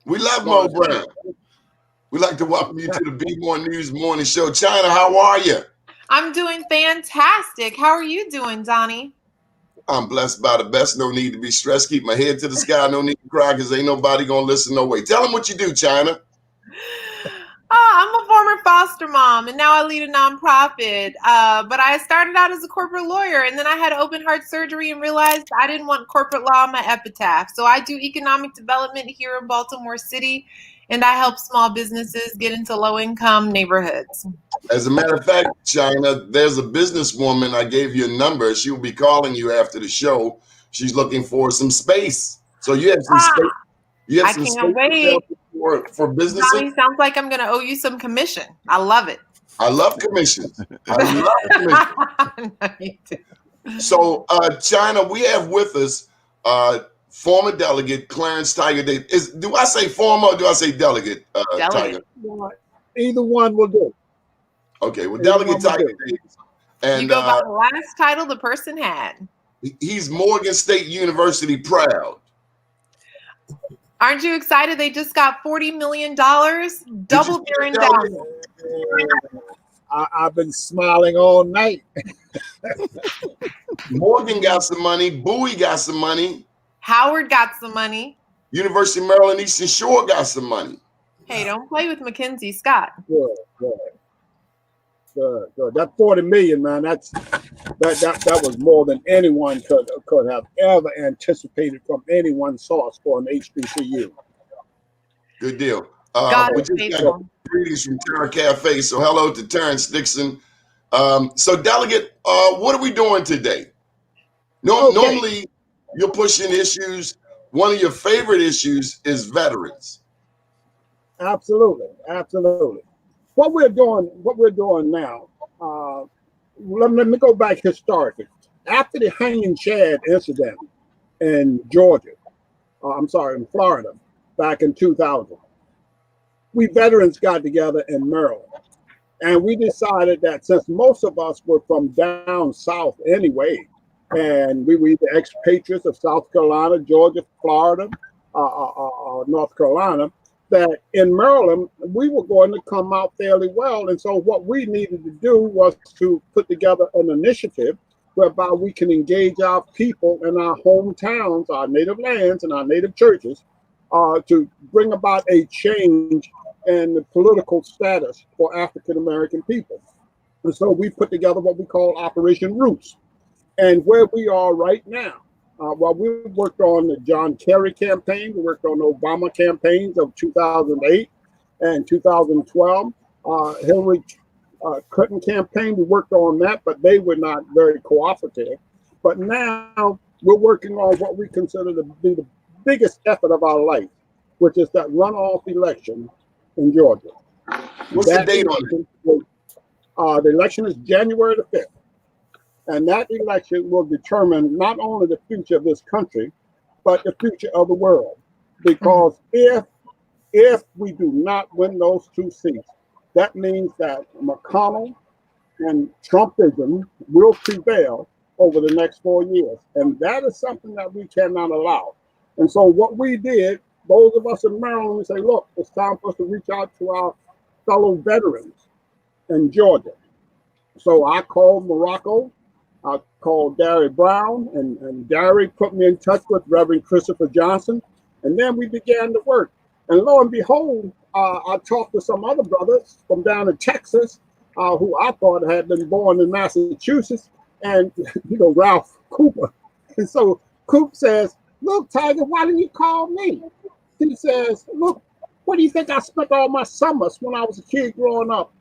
We love Mo Brown. We'd like to welcome you to the BmoreNews Morning Show. China, how are you? I'm doing fantastic. How are you doing, Donnie? I'm blessed by the best. No need to be stressed. Keep my head to the sky. No need to cry because ain't nobody going to listen no way. Tell them what you do, China. I'm a former foster mom, and now I lead a nonprofit. But I started out as a corporate lawyer, and then I had open heart surgery and realized I didn't want corporate law on my epitaph. So I do economic development here in Baltimore City, and I help small businesses get into low-income neighborhoods. As a matter of fact, China, there's a businesswoman. I gave you a number. She will be calling you after the show. She's looking for some space. So you have some space. You have I some can't space wait. for businesses. Donnie, sounds like I'm going to owe you some commission. I love it. I love commissions. I love commissions. No, you do. So, China, we have with us former delegate Clarence Tiger Davis. Do I say former or do I say delegate, Delegate. Tiger? Either one will do. Okay, well, delegate Tiger Davis. And you go by the last title the person had. He's Morgan State University proud. Aren't you excited? They just got $40 million, double their endowment. I've been smiling all night. Morgan got some money. Bowie got some money. Howard got some money. University of Maryland Eastern Shore got some money. Hey, don't play with Mackenzie Scott. Good. That 40 million, man, that was more than anyone could have ever anticipated from anyone's source for an HBCU. Good deal. God we is just faithful. got greetings from Terra Cafe. So hello to Terrence Dixon. So delegate, what are we doing today? Normally you're pushing issues. One of your favorite issues is veterans. Absolutely. What we're doing now, let me go back historically. After the hanging Chad incident in in Florida, back in 2000, we veterans got together in Maryland. And we decided that since most of us were from down south anyway, and we were the expatriates of South Carolina, Georgia, Florida, North Carolina, that in Maryland, we were going to come out fairly well. And so what we needed to do was to put together an initiative whereby we can engage our people in our hometowns, our native lands, and our native churches to bring about a change in the political status for African-American people. And so we put together what we call Operation Roots. And where we are right now, we worked on the John Kerry campaign, we worked on the Obama campaigns of 2008 and 2012. Hillary Clinton campaign, we worked on that, but they were not very cooperative. But now we're working on what we consider to be the biggest effort of our life, which is that runoff election in Georgia. What's the date on it? The election is January the 5th. And that election will determine not only the future of this country, but the future of the world. Because if we do not win those two seats, that means that McConnell and Trumpism will prevail over the next 4 years. And that is something that we cannot allow. And so what we did, those of us in Maryland, we say, look, it's time for us to reach out to our fellow veterans in Georgia. So I called Morocco. I called Derry Brown, and Derry put me in touch with Reverend Christopher Johnson, and then we began to work. And lo and behold, I talked to some other brothers from down in Texas who I thought had been born in Massachusetts, and Ralph Cooper. And so Coop says, "Look, Tiger, why didn't you call me?" He says, "Look, where do you think I spent all my summers when I was a kid growing up?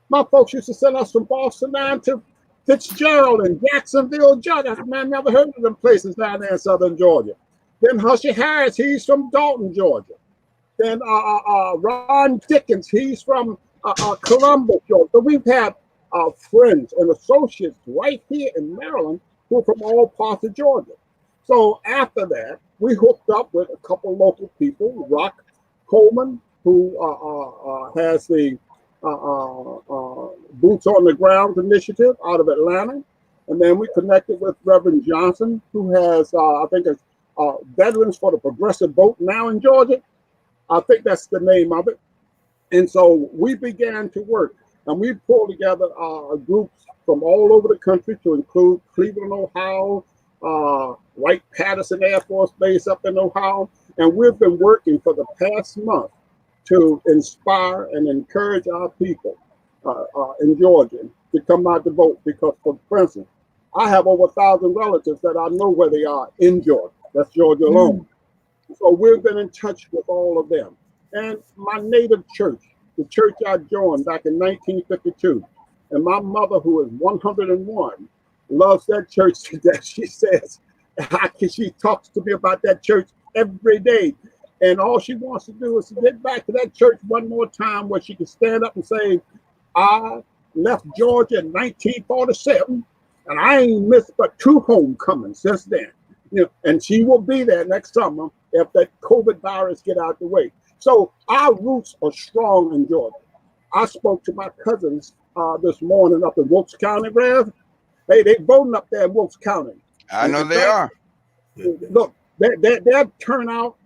My folks used to send us from Boston down to Fitzgerald and Jacksonville, Georgia. Man, never heard of them places down there in southern Georgia. Then Hushy Harris, he's from Dalton, Georgia. Then Ron Dickens, he's from Columbus, Georgia. So we've had friends and associates right here in Maryland who are from all parts of Georgia. So after that, we hooked up with a couple local people, Rock Coleman, who has the Boots on the Ground initiative out of Atlanta. And then we connected with Reverend Johnson, who has, I think, Veterans for the Progressive Vote now in Georgia. I think that's the name of it. And so we began to work, and we pulled together groups from all over the country to include Cleveland, Ohio, Wright-Patterson Air Force Base up in Ohio. And we've been working for the past month to inspire and encourage our people in Georgia to come out to vote. Because, for instance, I have over 1,000 relatives that I know where they are in Georgia. That's Georgia alone. So we've been in touch with all of them. And my native church, the church I joined back in 1952, and my mother, who is 101, loves that church to death. She says, she talks to me about that church every day. And all she wants to do is to get back to that church one more time where she can stand up and say, I left Georgia in 1947, and I ain't missed but 2 homecomings since then. You know, and she will be there next summer if that COVID virus get out the way. So our roots are strong in Georgia. I spoke to my cousins this morning up in Wilkes County, Rev. Hey, they voting up there in Wilkes County. I know they are. Look, their turnout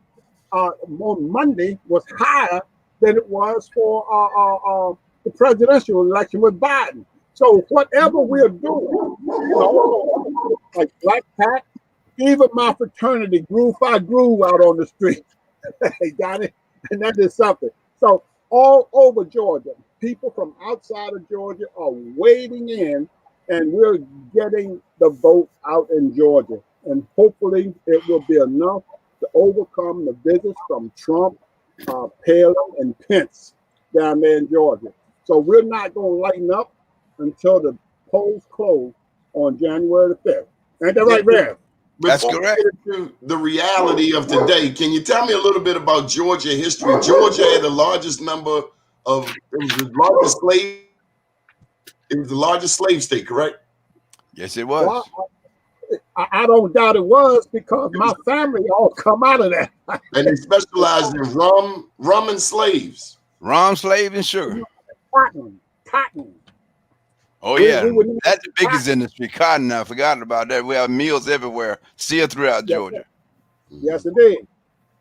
on Monday was higher than it was for the presidential election with Biden. So whatever we're doing, you know, like Black Pat, even my fraternity grew out on the street. Got it? And that is something. So all over Georgia, people from outside of Georgia are wading in, and we're getting the vote out in Georgia. And hopefully it will be enough to overcome the visits from Trump, Palin, and Pence down there in Georgia. So we're not going to lighten up until the polls close on January the 5th. Ain't that right, Rev? That's Before correct. we get into the reality of today, can you tell me a little bit about Georgia history? Georgia had the largest number of, it was the largest slave state, correct? Yes, it was. Well, I don't doubt it was, because my family all come out of that. And they specialized in rum and slaves. Rum, slave, and sugar. Cotton. Oh, yeah. That's the biggest industry, cotton. I forgot about that. We have mills everywhere, still throughout Georgia. Yes, it is.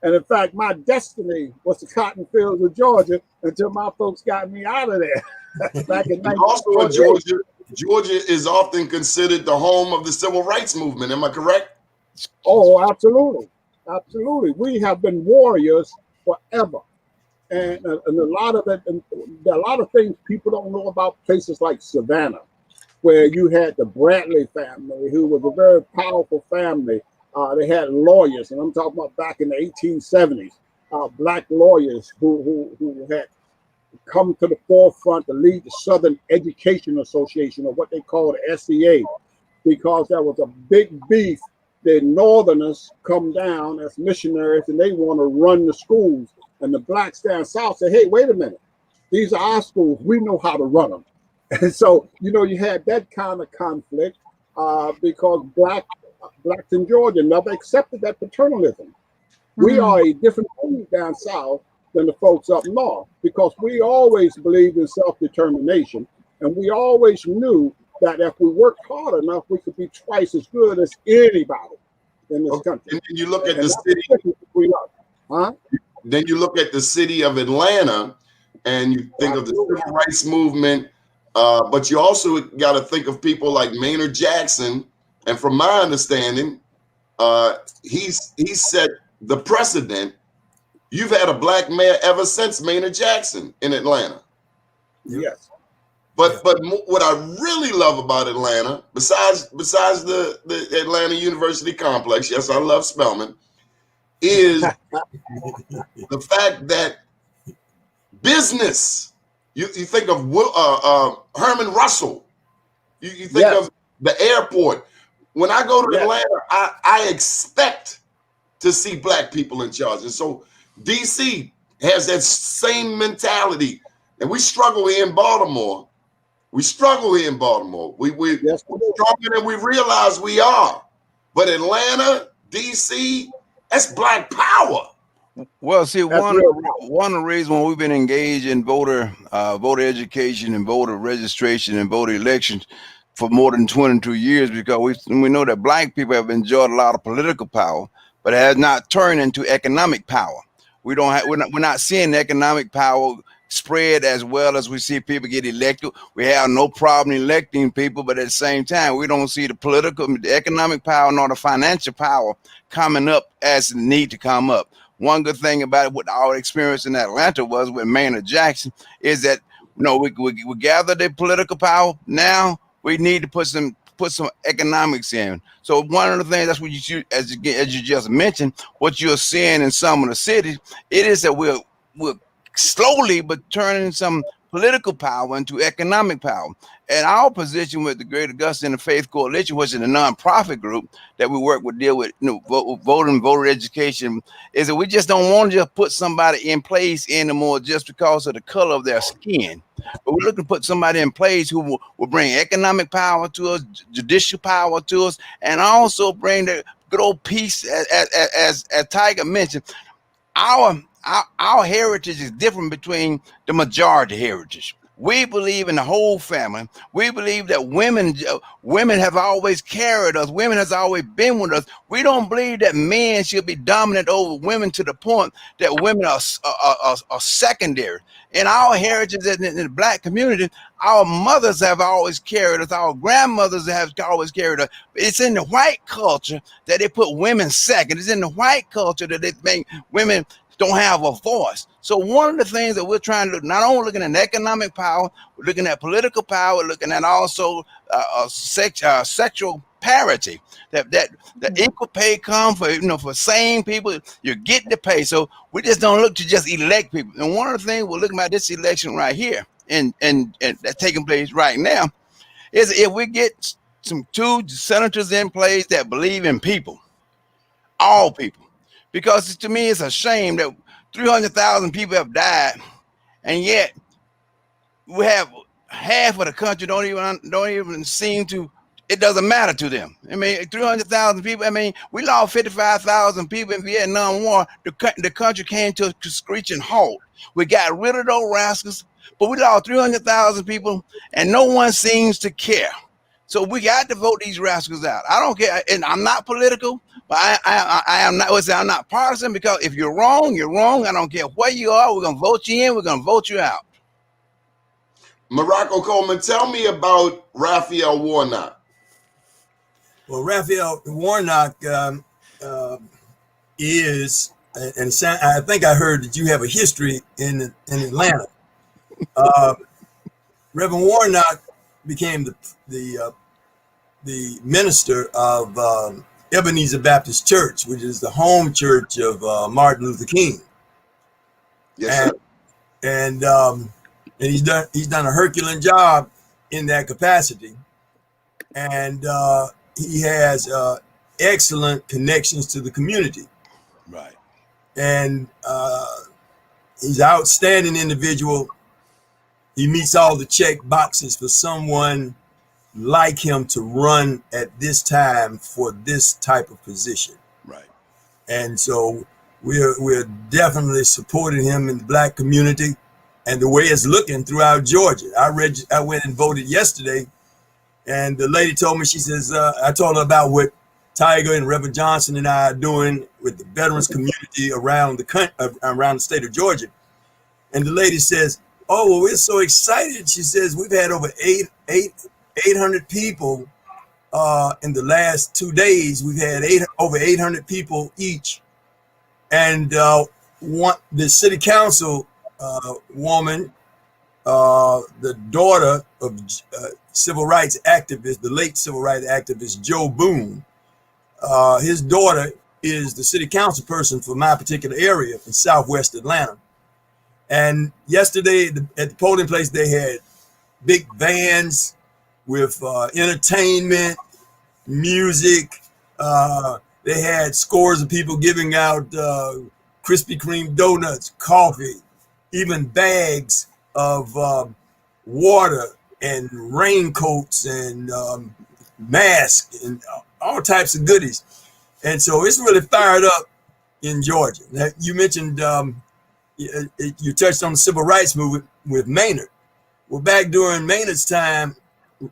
And in fact, my destiny was the cotton fields of Georgia until my folks got me out of there. Back in also in Georgia, Georgia is often considered the home of the civil rights movement. Am I correct? Oh, absolutely. Absolutely. We have been warriors forever. And a lot of it, and there are a lot of things people don't know about places like Savannah, where you had the Bradley family, who was a very powerful family. They had lawyers, and I'm talking about back in the 1870s, Black lawyers who had come to the forefront to lead the Southern Education Association, or what they call the SEA, because there was a big beef. The Northerners come down as missionaries, and they want to run the schools. And the blacks down south say, hey, wait a minute. These are our schools. We know how to run them. And so, you know, you had that kind of conflict because blacks in Georgia never accepted that paternalism. We are a different breed down south than the folks up north, because we always believed in self-determination. And we always knew that if we worked hard enough, we could be twice as good as anybody in this country. And you look at the city. Then you look at the city of Atlanta, and you think of the civil rights movement, but you also got to think of people like Maynard Jackson. And from my understanding, he's set the precedent. You've had a black mayor ever since Maynard Jackson in Atlanta. Yes. But what I really love about Atlanta, besides the Atlanta University complex, yes, I love Spelman, is the fact that business, you think of Herman Russell, you think of the airport. When I go to Atlanta, I expect to see black people in charge. And so DC has that same mentality. And we struggle here in Baltimore. We're stronger than we realize we are. But Atlanta, DC, that's black power. Well, see, one of the reasons we've been engaged in voter education and voter registration and voter elections for more than 22 years, because we know that black people have enjoyed a lot of political power, but it has not turned into economic power. We don't have, we're not seeing economic power spread as well as we see people get elected. We have no problem electing people, but at the same time, we don't see the economic power nor the financial power coming up as it need to come up. One good thing about it, what our experience in Atlanta was with Maynard Jackson, is that we gather the political power. Now we need to put some economics in. So one of the things, that's what you should, as you just mentioned, what you're seeing in some of the cities, it is that we're slowly but turning some political power into economic power. And our position with the Great Augusta Interfaith Coalition, which is a nonprofit group that we work with, deal with voter education, is that we just don't want to just put somebody in place anymore just because of the color of their skin. But we're looking to put somebody in place who will bring economic power to us, judicial power to us, and also bring the good old peace, as Tiger mentioned. Our heritage is different between the majority heritage. We believe in the whole family. We believe that women have always carried us. Women has always been with us. We don't believe that men should be dominant over women to the point that women are secondary. In our heritage, in the Black community, our mothers have always carried us. Our grandmothers have always carried us. It's in the white culture that they put women second. It's in the white culture that they make women don't have a voice. So one of the things that we're trying to do, not only looking at economic power, we're looking at political power, looking at also sexual parity. That equal pay come for same people, you get the pay. So we just don't look to just elect people. And one of the things we're looking at this election right here, and that's taking place right now, is if we get some 2 senators in place that believe in people, all people. Because to me, it's a shame that 300,000 people have died, and yet we have half of the country don't even seem to. It doesn't matter to them. I mean, 300,000 people. I mean, we lost 55,000 people in Vietnam War. The country came to a screeching halt. We got rid of those rascals, but we lost 300,000 people, and no one seems to care. So we got to vote these rascals out. I don't care, and I'm not political, but I am not. I'm not partisan, because if you're wrong, you're wrong. I don't care where you are. We're gonna vote you in. We're gonna vote you out. Morocco Coleman, tell me about Raphael Warnock. Well, Raphael Warnock is, and I think I heard that you have a history in Atlanta. Reverend Warnock became the minister of Ebenezer Baptist Church, which is the home church of Martin Luther King. Yes, and he's done a Herculean job in that capacity, and he has excellent connections to the community. Right. And he's an outstanding individual. He meets all the check boxes for someone like him to run at this time for this type of position. Right. And so we're definitely supporting him in the Black community, and the way it's looking throughout Georgia. I went and voted yesterday, and the lady told me, she says, I told her about what Tiger and Reverend Johnson and I are doing with the veterans community around the state of Georgia. And the lady says, "Oh, well, we're so excited." She says, "We've had over 800 people in the last 2 days. We've had over 800 people each." And the city council woman, the daughter of civil rights activist, the late civil rights activist Joe Boone, his daughter is the city council person for my particular area in Southwest Atlanta. And yesterday at the polling place, they had big vans with entertainment, music. They had scores of people giving out Krispy Kreme donuts, coffee, even bags of water and raincoats and masks and all types of goodies. And so it's really fired up in Georgia. Now, you mentioned, you touched on the civil rights movement with Maynard. Well, back during Maynard's time,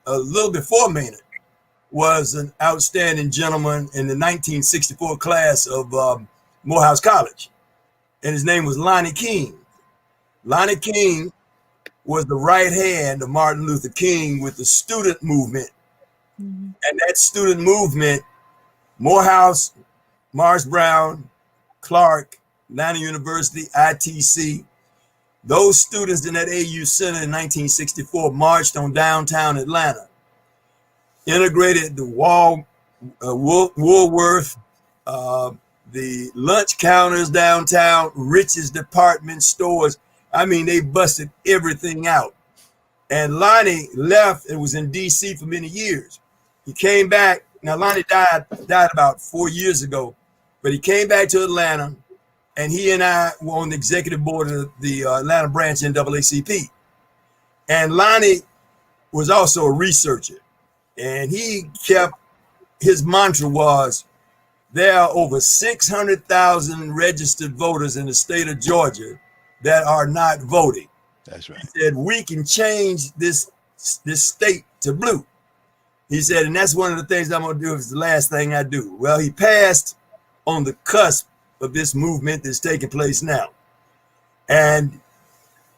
a little before Maynard, was an outstanding gentleman in the 1964 class of Morehouse College. and his name was Lonnie King. Lonnie King was the right hand of Martin Luther King with the student movement. And that student movement, Morehouse, Morris Brown, Clark, Atlanta University, ITC, those students in that AU Center in 1964 marched on downtown Atlanta, integrated the Woolworth, the lunch counters downtown, Rich's department stores. I mean, they busted everything out. And Lonnie left and was in DC for many years. He came back. Now, Lonnie died about 4 years ago, but he came back to Atlanta, and he and I were on the executive board of the Atlanta branch NAACP. And Lonnie was also a researcher, and his mantra was, there are over 600,000 registered voters in the state of Georgia that are not voting. That's right. He said, we can change this state to blue. He said, and that's one of the things I'm going to do is the last thing I do. Well, he passed on the cusp of this movement that's taking place now. And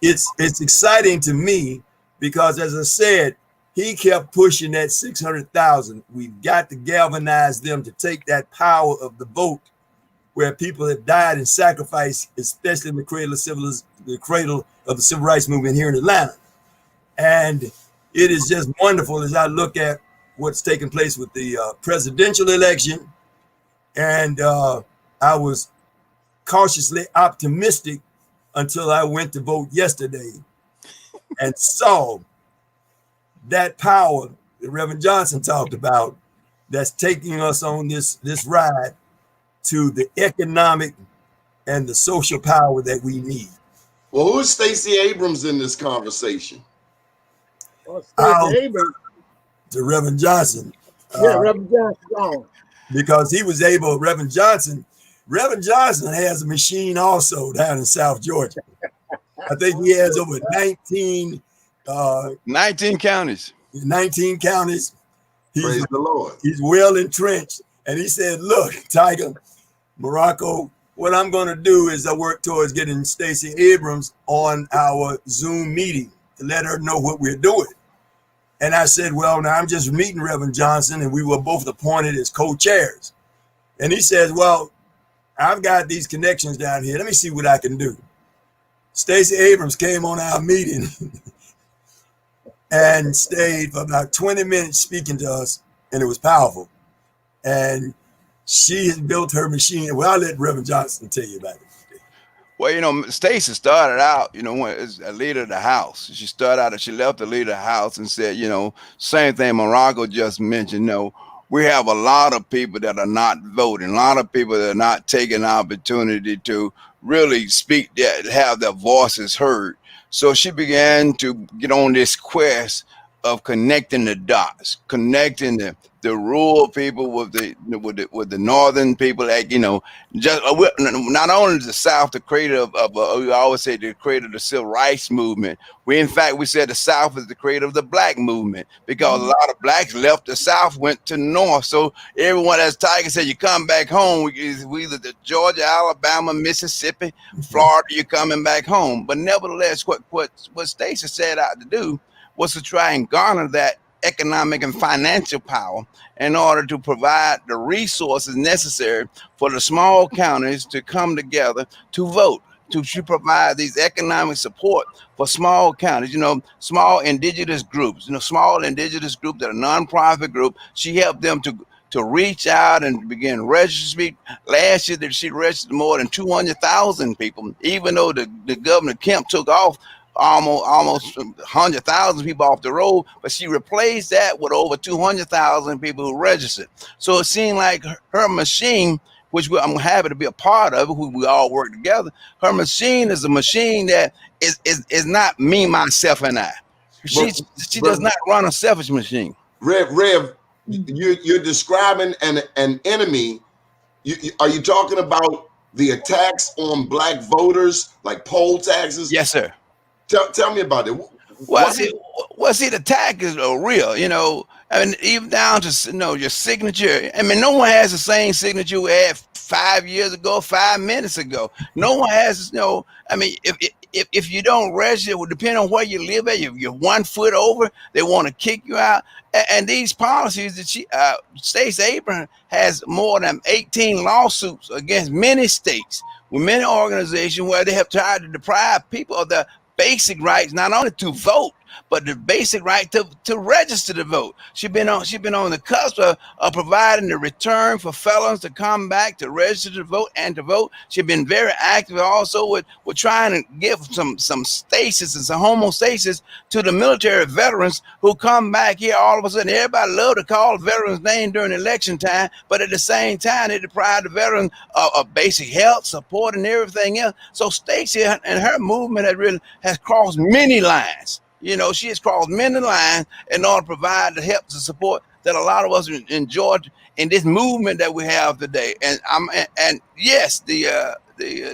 it's exciting to me because, as I said, he kept pushing that 600,000. We've got to galvanize them to take that power of the vote where people have died and sacrificed, especially in the cradle of the civil rights movement here in Atlanta. And it is just wonderful as I look at what's taking place with the presidential election. And I was cautiously optimistic until I went to vote yesterday and saw that power that Reverend Johnson talked about that's taking us on this ride to the economic and the social power that we need. Well, who is Stacey Abrams in this conversation? Well, Stacey Abrams. To Reverend Johnson. Yeah, Reverend Johnson. Because he was able, Reverend Johnson has a machine also down in South Georgia. I think he has over 19 counties. 19 counties. Praise the Lord. He's well entrenched. And he said, look, Tiger, Morocco, what I'm going to do is I work towards getting Stacey Abrams on our Zoom meeting to let her know what we're doing. And I said, well, now I'm just meeting Reverend Johnson, and we were both appointed as co-chairs. And he says, well, I've got these connections down here. Let me see what I can do. Stacey Abrams came on our meeting and stayed for about 20 minutes speaking to us, and it was powerful. And she has built her machine. Well, I'll let Reverend Johnson tell you about it. Well, Stacey started out, as a leader of the House. She started out, she left the leader of the House and said, same thing Morocco just mentioned, we have a lot of people that are not voting, a lot of people that are not taking the opportunity to really speak, have their voices heard. So she began to get on this quest of connecting the dots, connecting the rural people with the northern people, just not only the South, the creator of we always say the creator of the civil rights movement. We said the South is the creator of the Black movement because a lot of Blacks left the South, went to the North. So everyone, as Tiger said, you come back home, we either the Georgia, Alabama, Mississippi, Florida, you're coming back home. But nevertheless, what Stacey set out to do was to try and garner that economic and financial power in order to provide the resources necessary for the small counties to come together to vote, to provide these economic support for small counties, small indigenous groups, small indigenous group that are nonprofit group. She helped them to reach out and begin registering. Last year, she registered more than 200,000 people, even though the Governor Kemp took off almost 100,000 people off the road, but she replaced that with over 200,000 people who registered. So it seemed like her machine, which I'm happy to be a part of, who we all work together. Her machine is a machine that is not me, myself, and I. She does not run a selfish machine. Rev, you're describing an enemy. Are you talking about the attacks on Black voters, like poll taxes? Yes, sir. Tell me about it. Well, see, the attack is real, even down to your signature. No one has the same signature we had 5 years ago, 5 minutes ago. No one has, I mean, if you don't register, well, depending on where you live at, you're 1 foot over, they want to kick you out. And these policies that Stacey Abrams has more than 18 lawsuits against many states with many organizations where they have tried to deprive people of the basic rights, not only to vote, but the basic right to register to vote. She's been on the cusp of providing the return for felons to come back to register to vote and to vote. She's been very active also with trying to give some stasis and some homostasis to the military veterans who come back here all of a sudden. Everybody love to call veterans' name during election time, but at the same time they deprive the veterans of basic health support and everything else. So Stacey and her movement has crossed many lines. She has crossed many lines in order to provide the help and support that a lot of us enjoy in this movement that we have today. And yes, the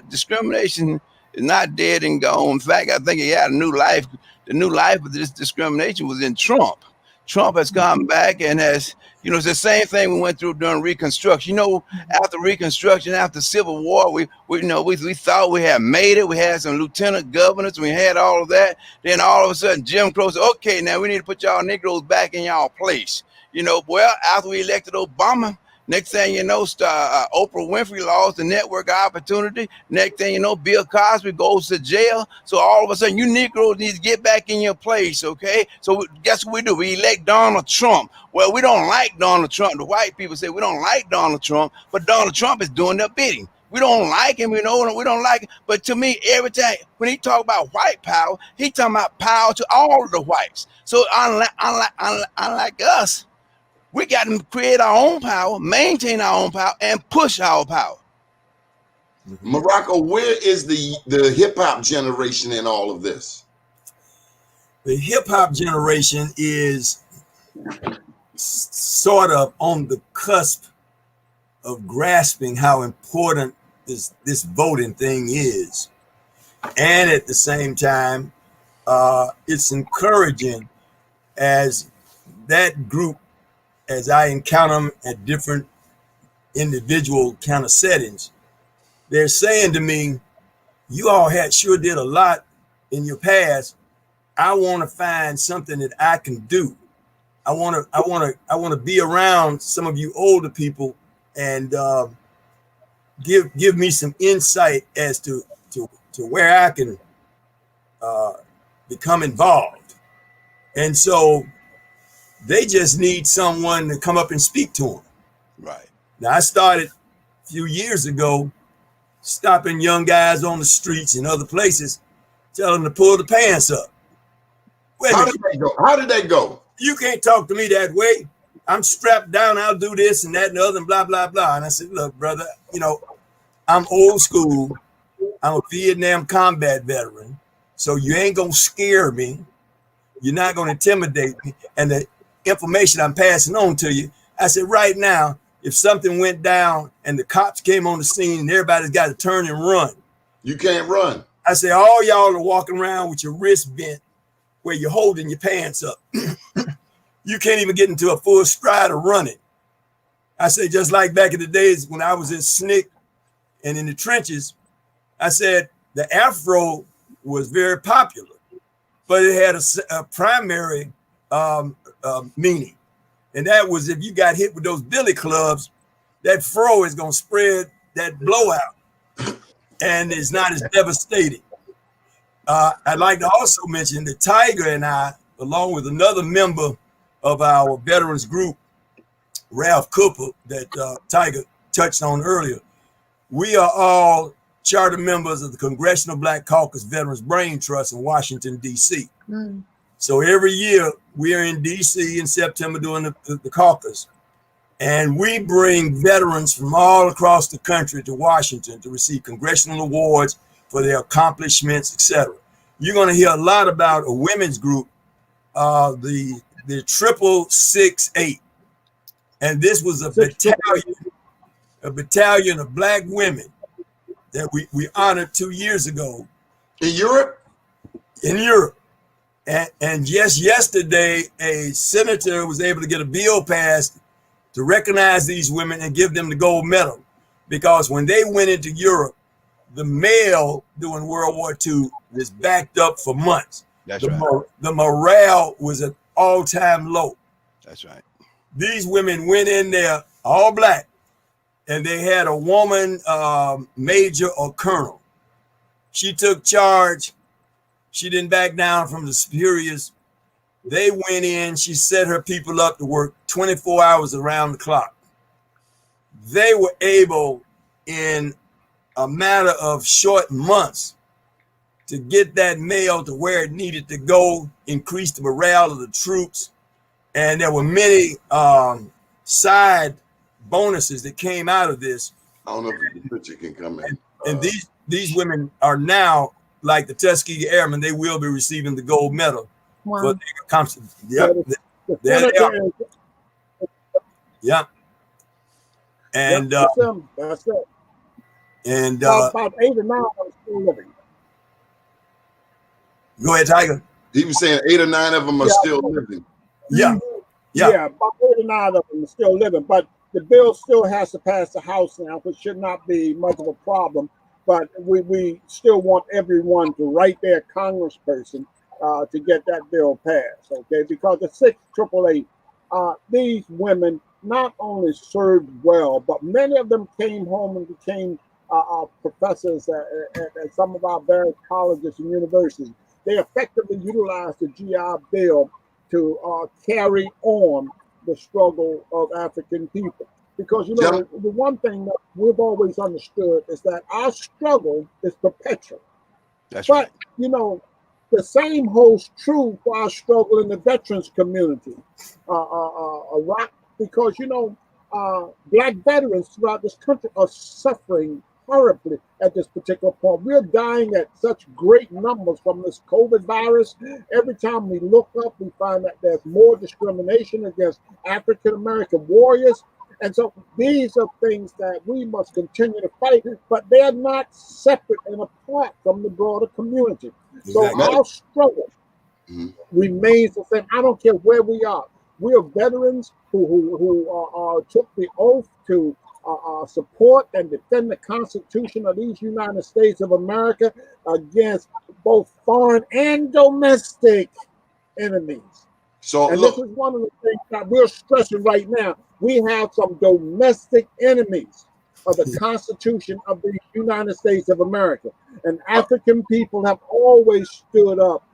discrimination is not dead and gone. In fact, I think it had a new life. The new life of this discrimination was in Trump. Trump has come back and has, it's the same thing we went through during Reconstruction. After Reconstruction, after Civil War, we thought we had made it. We had some lieutenant governors. We had all of that. Then all of a sudden, Jim Crow said, okay, now we need to put y'all Negroes back in y'all place. Well, after we elected Obama, next thing you know, Oprah Winfrey lost the network opportunity. Next thing you know, Bill Cosby goes to jail. So all of a sudden, you Negroes need to get back in your place, okay? So guess what we do? We elect Donald Trump. Well, we don't like Donald Trump. The white people say we don't like Donald Trump, but Donald Trump is doing their bidding. We don't like him, we don't like him. But to me, every time when he talk about white power, he talking about power to all of the whites. So unlike us, we got to create our own power, maintain our own power, and push our power. Morocco, where is the hip hop generation in all of this? The hip hop generation is sort of on the cusp of grasping how important this voting thing is. And at the same time, it's encouraging as that group, as I encounter them at different individual kind of settings, they're saying to me, you all sure did a lot in your past. I want to find something that I can do. I want to be around some of you older people and give me some insight as to where I can become involved. And so they just need someone to come up and speak to them. Right. Now, I started a few years ago stopping young guys on the streets and other places, telling them to pull the pants up. How did that go? You can't talk to me that way. I'm strapped down. I'll do this and that and the other and blah, blah, blah. And I said, look, brother, I'm old school. I'm a Vietnam combat veteran. So you ain't going to scare me. You're not going to intimidate me. And the information I'm passing on to you, I said, right now, if something went down and the cops came on the scene and everybody's got to turn and run. You can't run. I said, all y'all are walking around with your wrist bent where you're holding your pants up. You can't even get into a full stride of running. I said, just like back in the days when I was in SNCC and in the trenches, I said the Afro was very popular, but it had a primary meaning. And that was if you got hit with those billy clubs, that fro is going to spread that blowout and it's not as devastating. I'd like to also mention that Tiger and I, along with another member of our veterans group, Ralph Cooper, that Tiger touched on earlier, we are all charter members of the Congressional Black Caucus Veterans Brain Trust in Washington, D.C. Mm. So every year we are in D.C. in September doing the caucus, and we bring veterans from all across the country to Washington to receive congressional awards for their accomplishments, etc. You're going to hear a lot about a women's group, the 668, and this was a battalion of Black women that we honored 2 years ago in Europe. In Europe. And just yesterday, a senator was able to get a bill passed to recognize these women and give them the gold medal. because when they went into Europe, the mail during World War II was backed up for months. That's right. The morale was at all-time low. That's right. These women went in there all black, and they had a woman major or colonel. She took charge. She didn't back down from the superiors. They went in. She set her people up to work 24 hours around the clock. They were able, in a matter of short months, to get that mail to where it needed to go, increase the morale of the troops. And there were many side bonuses that came out of this. I don't know if the picture can come in. And these women are now, like the Tuskegee Airmen, they will be receiving the gold medal. Wow. For their accomplishments. Yep. There they are. Yep. And that's it. And about 8 or 9 are still living. Go ahead, Tiger. He was saying 8 or 9 of them are still living. Yeah. Yeah, about 8 or 9 of them are still living, but the bill still has to pass the House now, which should not be much of a problem. But we still want everyone to write their congressperson to get that bill passed, okay? Because the 688, these women not only served well, but many of them came home and became professors at some of our various colleges and universities. They effectively utilized the GI Bill to carry on the struggle of African people. Because, you know, the one thing that we've always understood is that our struggle is perpetual. That's but, right. You know, the same holds true for our struggle in the veterans community, Iraq, because, you know, Black veterans throughout this country are suffering horribly at this particular point. We're dying at such great numbers from this COVID virus. Every time we look up, we find that there's more discrimination against African American warriors. And so these are things that we must continue to fight, but they're not separate and apart from the broader community. Exactly. So our struggle remains the same. I don't care where we are. We are veterans who took the oath to support and defend the Constitution of these United States of America against both foreign and domestic enemies. So and look, this is one of the things that we're stressing right now. We have some domestic enemies of the Constitution of the United States of America. And African people have always stood up.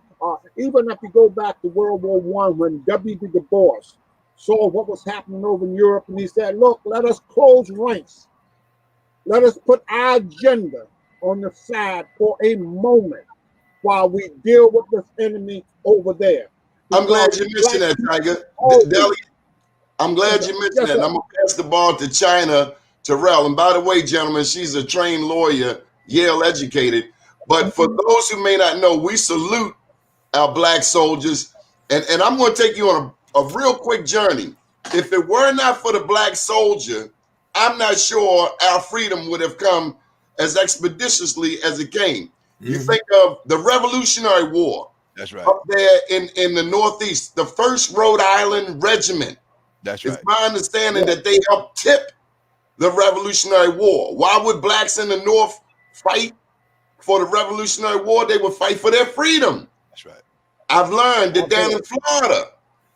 Even if you go back to World War I, when W.B. Du Bois saw what was happening over in Europe, and he said, look, let us close ranks. Let us put our agenda on the side for a moment while we deal with this enemy over there. I'm glad you mentioned that, Tiger. I'm glad you mentioned that. And I'm going to pass the ball to China Terrell. And by the way, gentlemen, she's a trained lawyer, Yale educated. But for those who may not know, we salute our Black soldiers. And I'm going to take you on a real quick journey. If it were not for the Black soldier, I'm not sure our freedom would have come as expeditiously as it came. You think of the Revolutionary War. That's right. Up there in the Northeast, the 1st Rhode Island Regiment. That's right. It's my understanding that they helped tip the Revolutionary War. Why would Blacks in the North fight for the Revolutionary War? They would fight for their freedom. That's right. I've learned that down in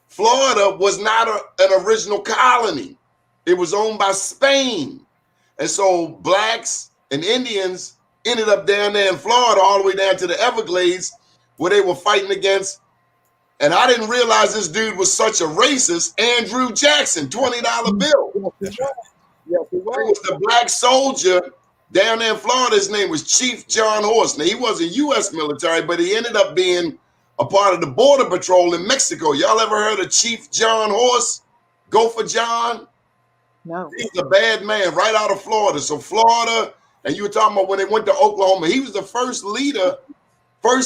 Florida was not an original colony. It was owned by Spain. And so Blacks and Indians ended up down there in Florida, all the way down to the Everglades, where they were fighting against, and I didn't realize this dude was such a racist, Andrew Jackson, $20 bill. That's right. Yes, it was the Black soldier down there in Florida. His name was Chief John Horse. Now, he wasn't U.S. military, but he ended up being a part of the Border Patrol in Mexico. Y'all ever heard of Chief John Horse? Gopher John? No. He's a bad man right out of Florida. So Florida, and you were talking about when they went to Oklahoma, he was the first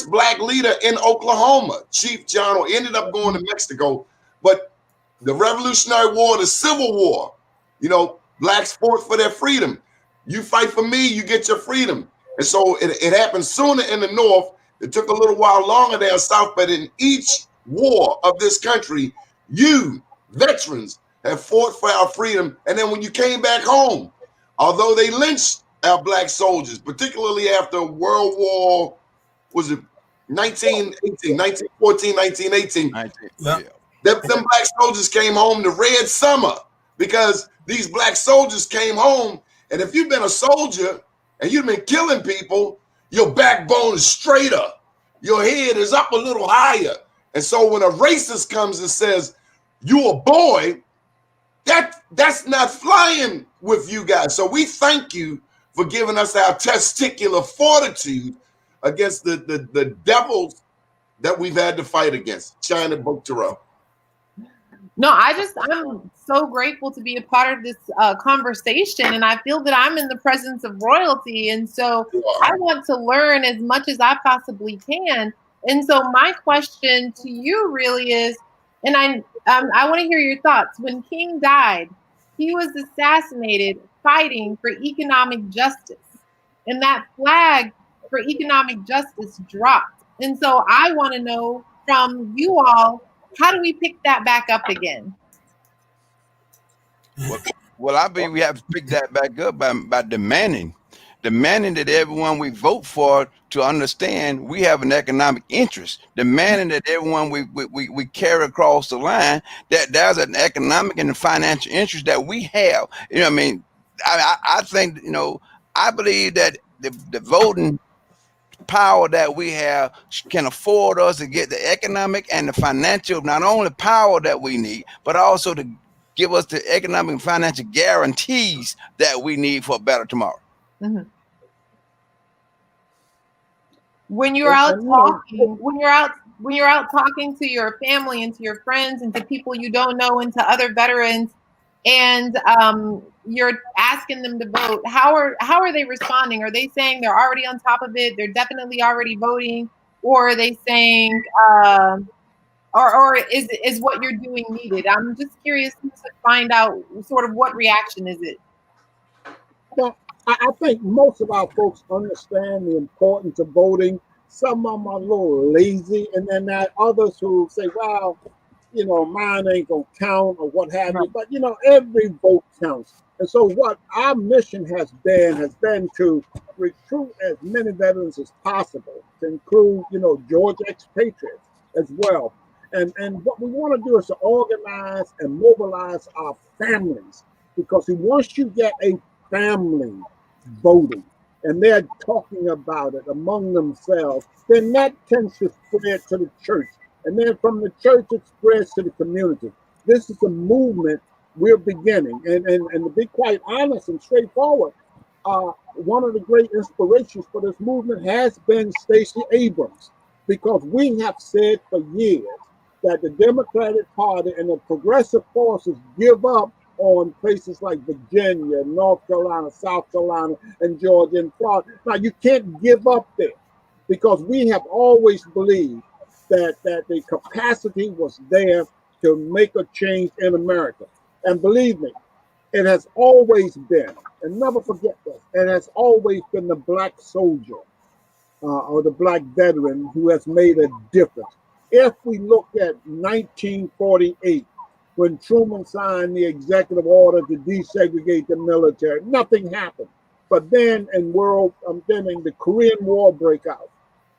Black leader in Oklahoma. Chief John ended up going to Mexico. But the Revolutionary War, the Civil War, you know, Blacks fought for their freedom. You fight for me, you get your freedom. And so it happened sooner in the North. It took a little while longer down South, but in each war of this country, you, veterans, have fought for our freedom. And then when you came back home, although they lynched our black soldiers, particularly after World War, was it 1918, 1914, 1918, Yeah. them black soldiers came home the Red Summer because these black soldiers came home. And if you've been a soldier and you've been killing people, your backbone is straighter. Your head is up a little higher. And so when a racist comes and says, you a boy, that's not flying with you guys. So we thank you for giving us our testicular fortitude against the devils that we've had to fight against. China Book Terrell. No, I'm so grateful to be a part of this conversation, and I feel that I'm in the presence of royalty, and so I want to learn as much as I possibly can. And so my question to you really is, and I want to hear your thoughts. When King died, he was assassinated fighting for economic justice, and that flag for economic justice dropped. And so I want to know from you all, how do we pick that back up again? Well, I believe we have to pick that back up by demanding that everyone we vote for to understand we have an economic interest, demanding that everyone we carry across the line, that there's an economic and financial interest that we have. You know what I mean? I think, I believe that the voting power that we have can afford us to get the economic and the financial, not only power that we need, but also to give us the economic and financial guarantees that we need for a better tomorrow. Mm-hmm. When you're out talking, when you're out talking to your family and to your friends and to people you don't know and to other veterans, and you're asking them to vote, how are they responding? Are they saying they're already on top of it, they're definitely already voting, or are they saying or is what you're doing needed? I'm just curious to find out sort of what reaction is it. Well, I think most of our folks understand the importance of voting. Some of them are a little lazy, and then there are others who say, well, mine ain't gonna count or what have you. But every vote counts. And so what our mission has been to recruit as many veterans as possible, to include, Georgia expatriates as well. And what we want to do is to organize and mobilize our families, because once you get a family voting and they're talking about it among themselves, then that tends to spread to the church. And then from the church, it spreads to the community. This is a movement we're beginning. And to be quite honest and straightforward, one of the great inspirations for this movement has been Stacey Abrams, because we have said for years that the Democratic Party and the progressive forces give up on places like Virginia, North Carolina, South Carolina, and Georgia and Florida. Now, you can't give up there, because we have always believed that the capacity was there to make a change in America. And believe me, it has always been, and never forget this, it has always been the black soldier or the black veteran who has made a difference. If we look at 1948, when Truman signed the executive order to desegregate the military, nothing happened. But then in the Korean War break out,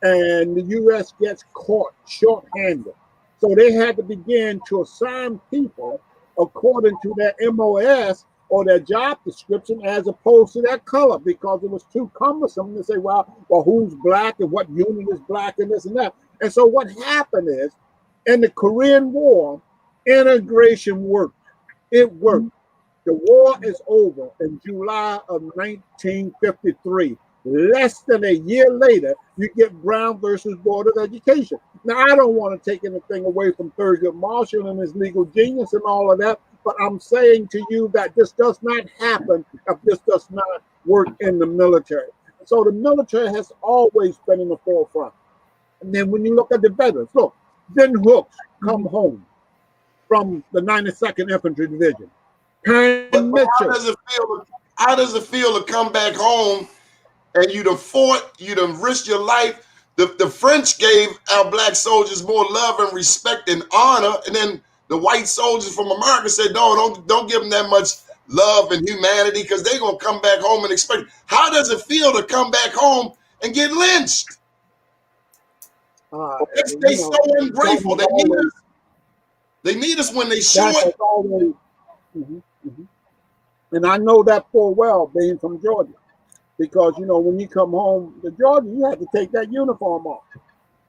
and the U.S. gets caught short-handed. So they had to begin to assign people according to their MOS or their job description as opposed to their color, because it was too cumbersome to say, well, who's black and what unit is black and this and that. And so what happened is, in the Korean War, integration worked. It worked. The war is over in July of 1953. Less than a year later, you get Brown versus Board of Education. Now, I don't want to take anything away from Thurgood Marshall and his legal genius and all of that, but I'm saying to you that this does not happen if this does not work in the military. So the military has always been in the forefront. And then when you look at the veterans, look, Ben Hooks come home from the 92nd Infantry Division. But how does it feel to come back home and you done fought, you done risked your life? The French gave our black soldiers more love and respect and honor, and then the white soldiers from America said, no, don't give them that much love and humanity, because they're going to come back home and expect. How does it feel to come back home and get lynched? They so ungrateful. They need us when they show it. Always, And I know that full well, being from Georgia, because when you come home to Georgia, you have to take that uniform off,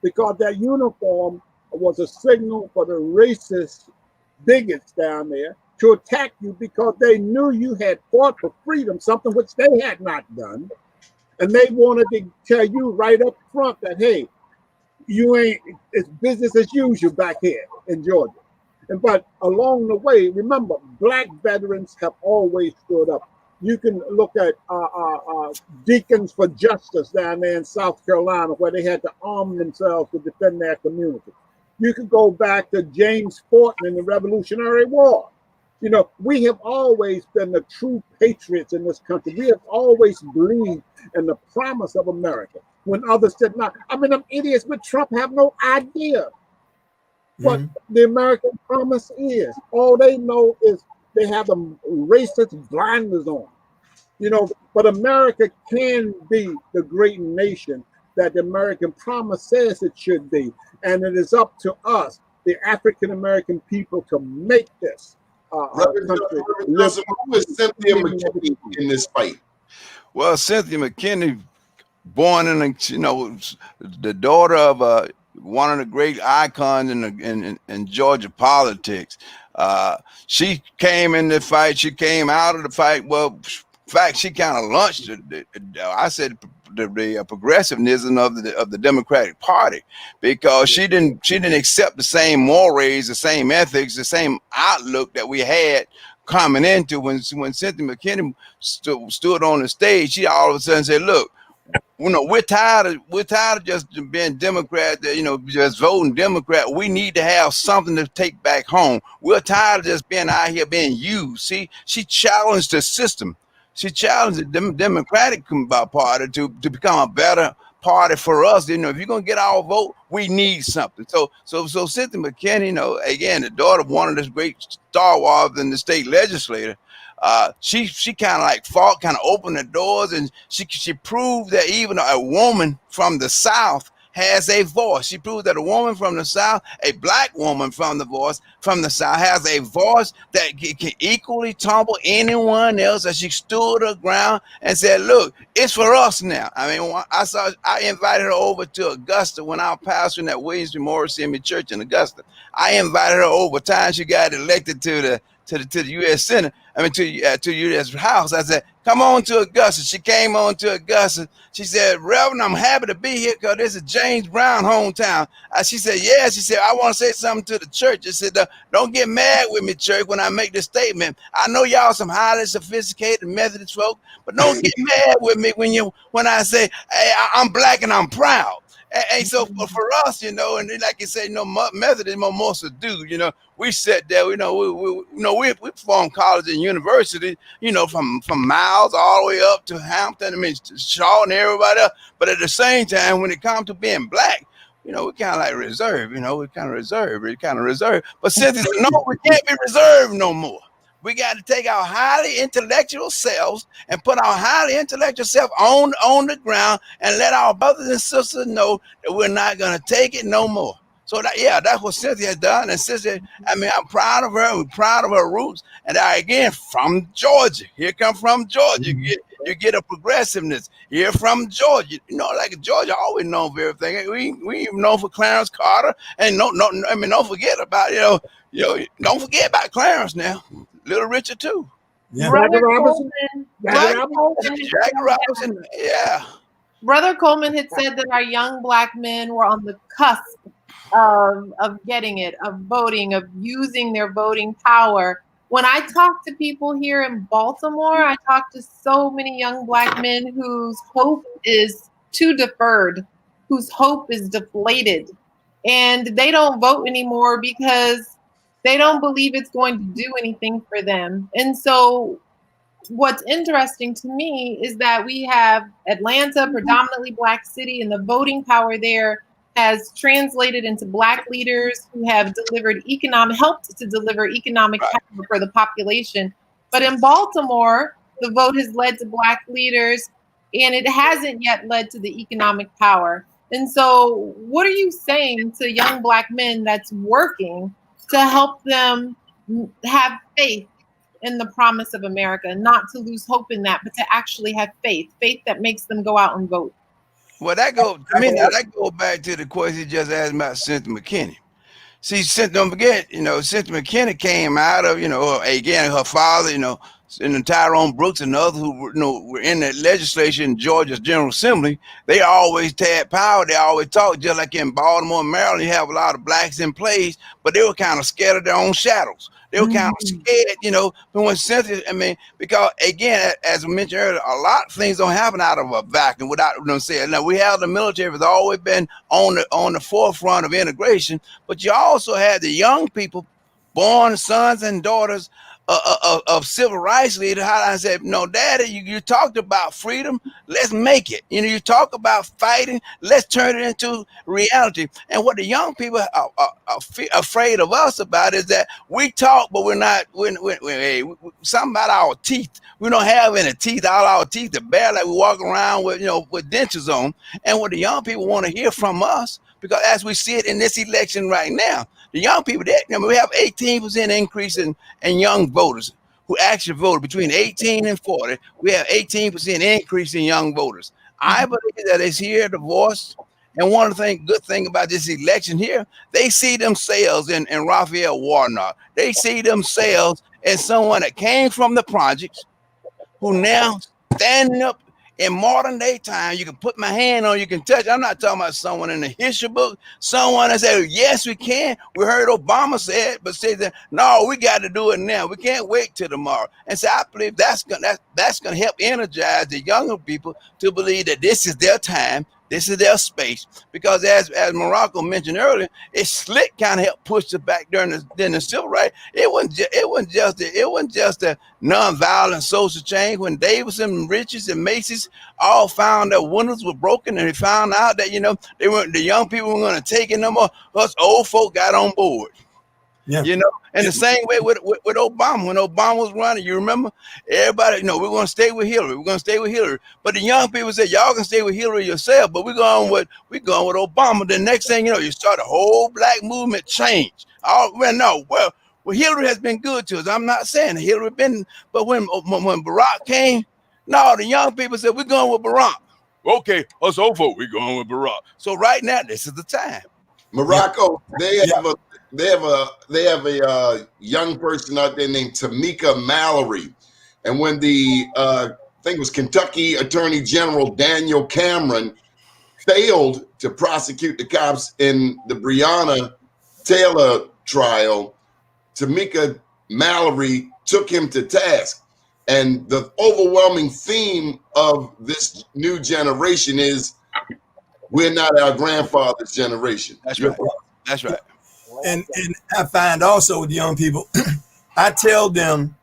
because that uniform was a signal for the racist bigots down there to attack you, because they knew you had fought for freedom, something which they had not done, and they wanted to tell you right up front that, hey, it's business as usual back here in Georgia. But along the way, remember, Black veterans have always stood up. You can look at Deacons for Justice down there in South Carolina, where they had to arm themselves to defend their community. You can go back to James Forten in the Revolutionary War. We have always been the true patriots in this country. We have always believed in the promise of America when others did not. I mean, them idiots with Trump have no idea what the American promise is. All they know is they have the racist blinders on. But America can be the great nation that the American promise says it should be. And it is up to us, the African American people, to make this country. Who is Cynthia McKinney in this fight? Well, Cynthia McKinney, born in the daughter of one of the great icons in Georgia politics. She came in the fight. She came out of the fight. Well, in fact, she kind of launched I said the progressiveness of the Democratic Party, because she didn't accept the same mores, the same ethics, the same outlook that we had coming into when Cynthia McKinney stood on the stage. She all of a sudden said, "Look, we're tired of just being Democrat, just voting Democrat. We need to have something to take back home. We're tired of just being out here being used." See, she challenged the system. She challenged the Democratic Party to become a better party for us. If you're gonna get our vote, we need something. So Cynthia McKinney, again, the daughter of one of the great stalwarts in the state legislature. She kind of fought, kind of opened the doors, and she proved that even a woman from the South has a voice. She proved that a woman from the South, a Black woman from the South, has a voice that can equally tumble anyone else. As she stood her ground and said, "Look, it's for us now." I mean, I invited her over to Augusta when I was pastoring at Williams Memorial Church in Augusta. I invited her over. Time she got elected to the U.S. Senate. I mean, to U.S. House. I said, "Come on to Augusta." She came on to Augusta. She said, "Reverend, I'm happy to be here because this is James Brown hometown." She said, "Yeah." She said, "I want to say something to the church." I said, "Don't get mad with me, church, when I make this statement. I know y'all some highly sophisticated Methodist folk, but don't get mad with me when I say, hey, I'm Black and I'm proud." And so for us, and then like you say, Methodist more subdued. We sat there, we performed college and university, from Miles all the way up to Hampton, Shaw and everybody else. But at the same time, when it comes to being Black, we kind of reserved, we kind of reserved. But Cynthia said, "No, we can't be reserved no more. We got to take our highly intellectual selves and put our highly intellectual self on the ground and let our brothers and sisters know that we're not going to take it no more." So that's what Cynthia has done. And Cynthia, I'm proud of her. We're proud of her roots. And again, from Georgia. Here come from Georgia. You get a progressiveness here from Georgia. Like Georgia always known for everything. We even known for Clarence Carter. And don't forget about, don't forget about Clarence now. Little Richard too. Yeah. Brother Jackie Robinson. Yeah. Brother Coleman had said that our young Black men were on the cusp of getting it, of voting, of using their voting power. When I talk to people here in Baltimore, I talk to so many young Black men whose hope is too deferred, whose hope is deflated, and they don't vote anymore because they don't believe it's going to do anything for them. And so what's interesting to me is that we have Atlanta, predominantly Black city, and the voting power there has translated into Black leaders who have helped to deliver economic power for the population. But in Baltimore, the vote has led to Black leaders, and it hasn't yet led to the economic power. And so, what are you saying to young Black men that's working to help them have faith in the promise of America, not to lose hope in that, but to actually have faith that makes them go out and vote? Well, that go to me. Now that go back to the question you just asked about Cynthia McKinney. See, don't forget, Cynthia McKinney came out of, again, her father, and Tyrone Brooks and others who were in the legislature in Georgia's General Assembly. They always had power. They always talked, just like in Baltimore, Maryland, you have a lot of blacks in place, but they were kind of scared of their own shadows. They were kind of scared, but when Cynthia, because again, as I mentioned earlier, a lot of things don't happen out of a vacuum without them saying. Now, we have the military has always been on the forefront of integration, but you also had the young people, born sons and daughters of civil rights leaders. How I said, no, Daddy, you talked about freedom. Let's make it. You talk about fighting. Let's turn it into reality. And what the young people are afraid of us about is that we talk, but we're not. Something about our teeth. We don't have any teeth. All our teeth are bare, like we walk around with with dentures on. And what the young people want to hear from us, because as we see it in this election right now, the young people, we have 18% increase in young voters who actually voted between 18 and 40. We have 18% increase in young voters. I believe that it's here, the voice. And one of the good thing about this election here, they see themselves in Raphael Warnock. They see themselves as someone that came from the projects who now standing up in modern day time. You can put my hand on, you can touch. I'm not talking about someone in the history book, someone that said, yes, we can. We heard Obama say it, but said that, no, we got to do it now. We can't wait till tomorrow. And so I believe that's gonna help energize the younger people to believe that this is their time. This is their space, because as Morocco mentioned earlier, it's slick kind of helped push it back during the civil rights. It wasn't just a nonviolent social change. When Davidson, Richards, and Macy's all found that windows were broken, and they found out that the young people were going to take it no more, us old folk got on board. Yeah. And the same way with Obama. When Obama was running, you remember, everybody, we're going to stay with Hillary. We're going to stay with Hillary. But the young people said, y'all can stay with Hillary yourself, but we're going with Obama. The next thing you start a whole black movement change. Well, Hillary has been good to us. I'm not saying Hillary been, but when Barack came, no, the young people said, we're going with Barack. Okay, us old folk, we're going with Barack. So right now, this is the time. Morocco, they have a young person out there named Tamika Mallory, and when the I think it was Kentucky Attorney General Daniel Cameron failed to prosecute the cops in the Breonna Taylor trial, Tamika Mallory took him to task. And the overwhelming theme of this new generation is, we're not our grandfather's generation. That's right. That's right. And I find also with young people, I tell them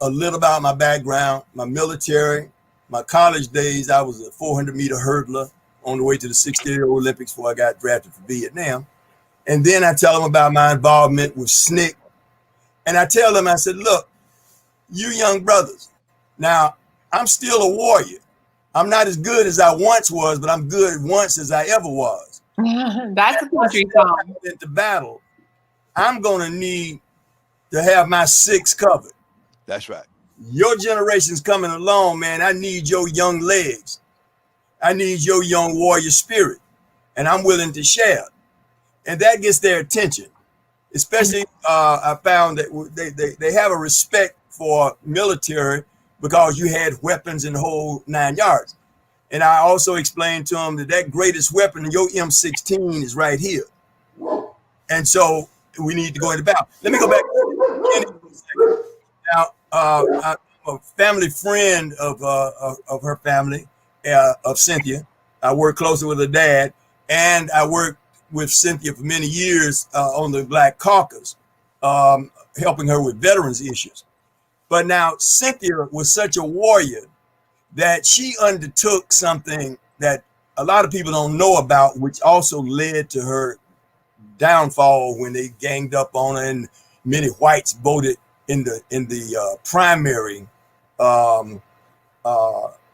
a little about my background, my military, my college days. I was a 400-meter hurdler on the way to the 60th Olympics before I got drafted for Vietnam. And then I tell them about my involvement with SNCC. And I tell them, I said, look, you young brothers, now I'm still a warrior. I'm not as good as I once was, but I'm good once as I ever was. That's a country song. Into battle, I'm going to need to have my six covered. That's right. Your generation's coming along, man. I need your young legs. I need your young warrior spirit, and I'm willing to share. And that gets their attention. Especially, I found that they have a respect for military because you had weapons in the whole 9 yards. And I also explained to them that greatest weapon, your M16, is right here. And so we need to go into battle. Let me go back to the beginning. Now, I'm a family friend of her family, of Cynthia. I work closely with her dad, and I worked with Cynthia for many years on the Black Caucus, helping her with veterans issues. But now Cynthia was such a warrior that she undertook something that a lot of people don't know about, which also led to her downfall when they ganged up on her and many whites voted in the primary, and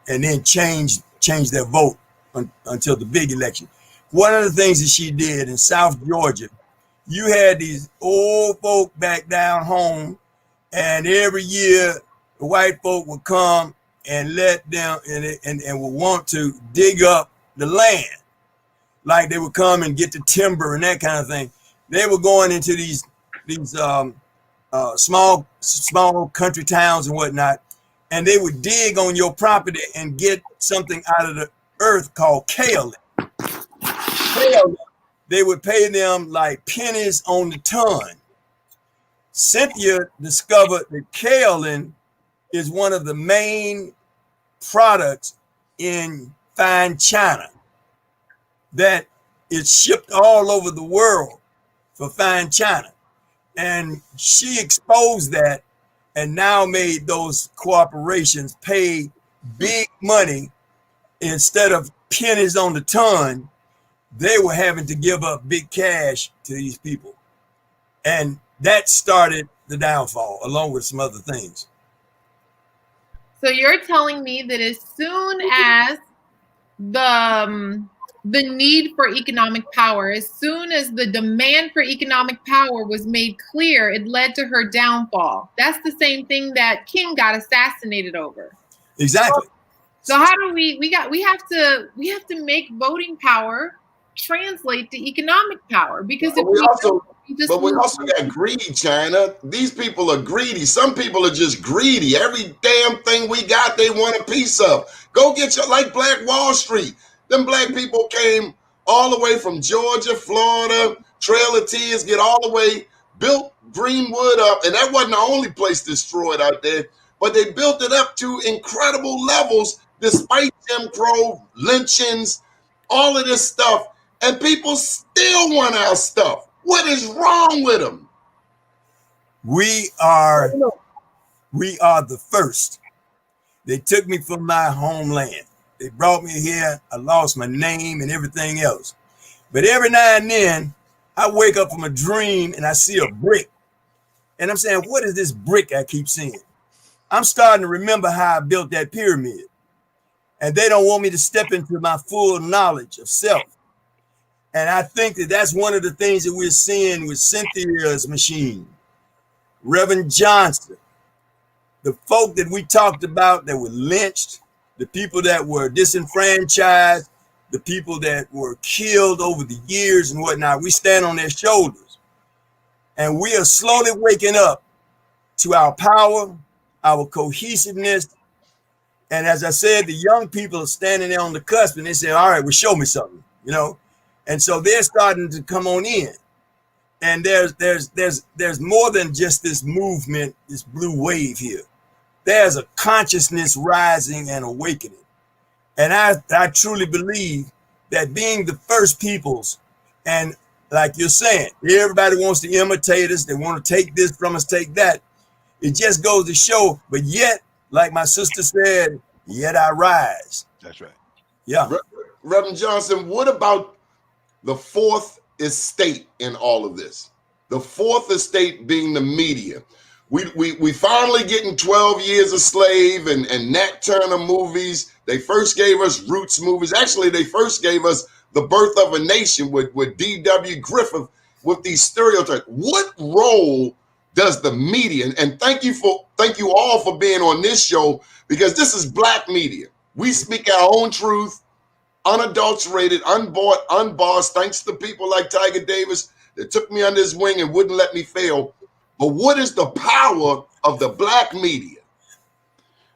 then change their vote until the big election. One of the things that she did in South Georgia, you had these old folk back down home, and every year the white folk would come and let them and would want to dig up the land. Like they would come and get the timber and that kind of thing. They were going into these small country towns and whatnot, and they would dig on your property and get something out of the earth called kaolin. They would pay them like pennies on the ton. Cynthia discovered that kaolin is one of the main products in fine china that is shipped all over the world for fine china. And she exposed that and now made those corporations pay big money instead of pennies on the ton. They were having to give up big cash to these people. And that started the downfall, along with some other things. So you're telling me that as soon as the need for economic power, as soon as the demand for economic power was made clear, it led to her downfall. That's the same thing that King got assassinated over. Exactly. So how do we have to make voting power translate to economic power? Because if we also got greed, China. These people are greedy. Some people are just greedy. Every damn thing we got, they want a piece of. Go get your, like Black Wall Street. Them black people came all the way from Georgia, Florida, Trail of Tears, get all the way, built Greenwood up. And that wasn't the only place destroyed out there, but they built it up to incredible levels despite Jim Crow, lynchings, all of this stuff. And people still want our stuff. What is wrong with them? We are the first. They took me from my homeland. They brought me here. I lost my name and everything else. But every now and then, I wake up from a dream and I see a brick. And I'm saying, what is this brick I keep seeing? I'm starting to remember how I built that pyramid. And they don't want me to step into my full knowledge of self. And I think that that's one of the things that we're seeing with Cynthia's machine. Reverend Johnson, the folk that we talked about that were lynched, the people that were disenfranchised, the people that were killed over the years and whatnot, we stand on their shoulders. And we are slowly waking up to our power, our cohesiveness. And as I said, the young people are standing there on the cusp and they say, all right, well, show me something, you know? And so they're starting to come on in. And there's more than just this movement, this blue wave here. There's a consciousness rising and awakening. And I truly believe that being the first peoples, and like you're saying, everybody wants to imitate us. They want to take this from us, take that. It just goes to show, but yet, like my sister said, yet I rise. That's right. Yeah. Reverend Johnson, what about the fourth estate in all of this? The fourth estate being the media. We finally getting 12 Years a Slave and Nat Turner movies. They first gave us Roots movies. Actually, they first gave us The Birth of a Nation with D.W. Griffith with these stereotypes. What role does the media, and thank you all for being on this show, because this is Black media. We speak our own truth, unadulterated, unbought, unbossed, thanks to people like Tiger Davis that took me under his wing and wouldn't let me fail. But what is the power of the Black media?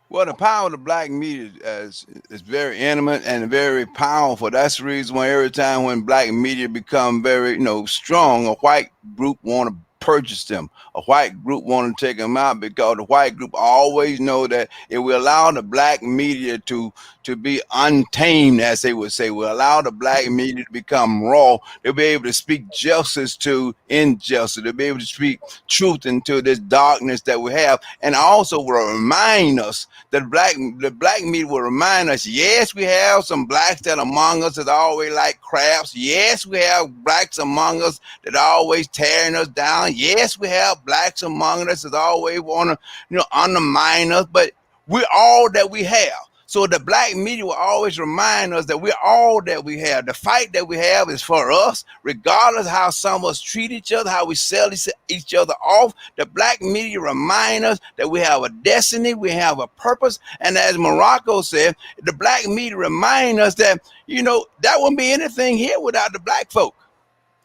Well, the power of the Black media is very intimate and very powerful. That's the reason why every time when Black media become very, strong, a white group want to purchase them. A white group want to take them out, because the white group always know that if we allow the Black media to to be untamed, as they would say. We'll allow the black media to become raw. They'll be able to speak justice to injustice. They'll be able to speak truth into this darkness that we have, and also will remind us that the black media will remind us, yes, we have some blacks that among us that always like crafts. Yes, we have blacks among us that are always tearing us down. Yes, we have blacks among us that always want to, undermine us, but we're all that we have. So the black media will always remind us that we're all that we have. The fight that we have is for us, regardless of how some of us treat each other, how we sell each other off. The black media remind us that we have a destiny, we have a purpose. And as Morocco said, the black media remind us that, that wouldn't be anything here without the black folk.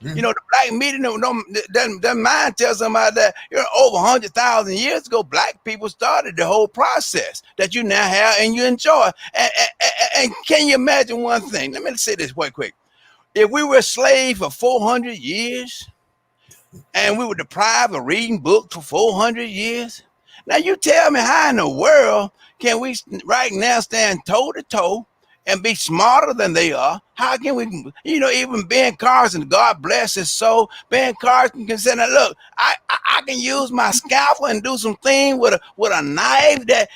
The black media doesn't mind tell somebody that over 100,000 years ago, black people started the whole process that you now have and you enjoy. And can you imagine one thing? Let me say this quite quick. If we were a slave for 400 years and we were deprived of reading books for 400 years, now you tell me how in the world can we right now stand toe to toe and be smarter than they are? How can we, even Ben Carson, God bless his soul, Ben Carson can say, now look, I can use my scalpel and do some things with a knife that,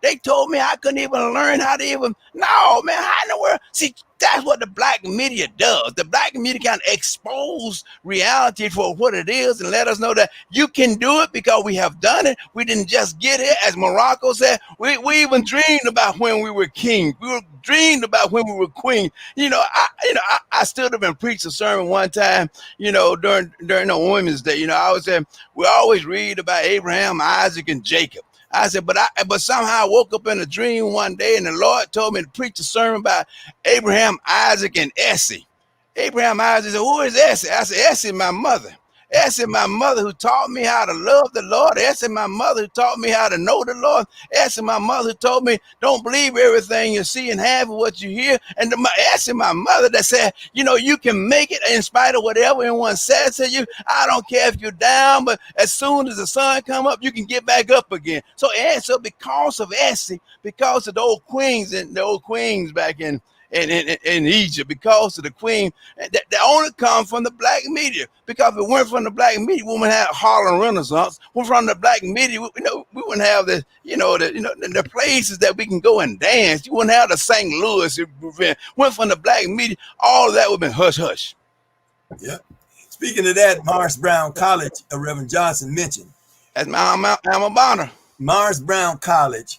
they told me I couldn't even learn how to even, no, man, how in the world? See, that's what the black media does. The black media kind of expose reality for what it is and let us know that you can do it because we have done it. We didn't just get it. As Morocco said, we even dreamed about when we were king. We dreamed about when we were queen. I stood up and preached a sermon one time, during the Women's Day. I was saying, we always read about Abraham, Isaac, and Jacob. I said, but somehow I woke up in a dream one day and the Lord told me to preach a sermon about Abraham, Isaac, and Essie. Abraham, Isaac said, who is Essie? I said, Essie, my mother. Essie, my mother who taught me how to love the Lord. Essie, my mother who taught me how to know the Lord. Essie, my mother who told me, don't believe everything you see and have what you hear. And Essie, my mother that said, you can make it in spite of whatever anyone says to you. I don't care if you're down, but as soon as the sun come up, you can get back up again. So because of Essie, because of the old queens back in Egypt, because of the queen, that only come from the black media. Because if it weren't from the black media, we wouldn't have Harlem Renaissance. We're from the black media, we wouldn't have the places that we can go and dance. You wouldn't have the St. Louis. If it went from the black media, all of that would have been hush hush. Yeah. Speaking of that, Morris Brown College, Reverend Johnson mentioned. That's my alma mater. Morris Brown College.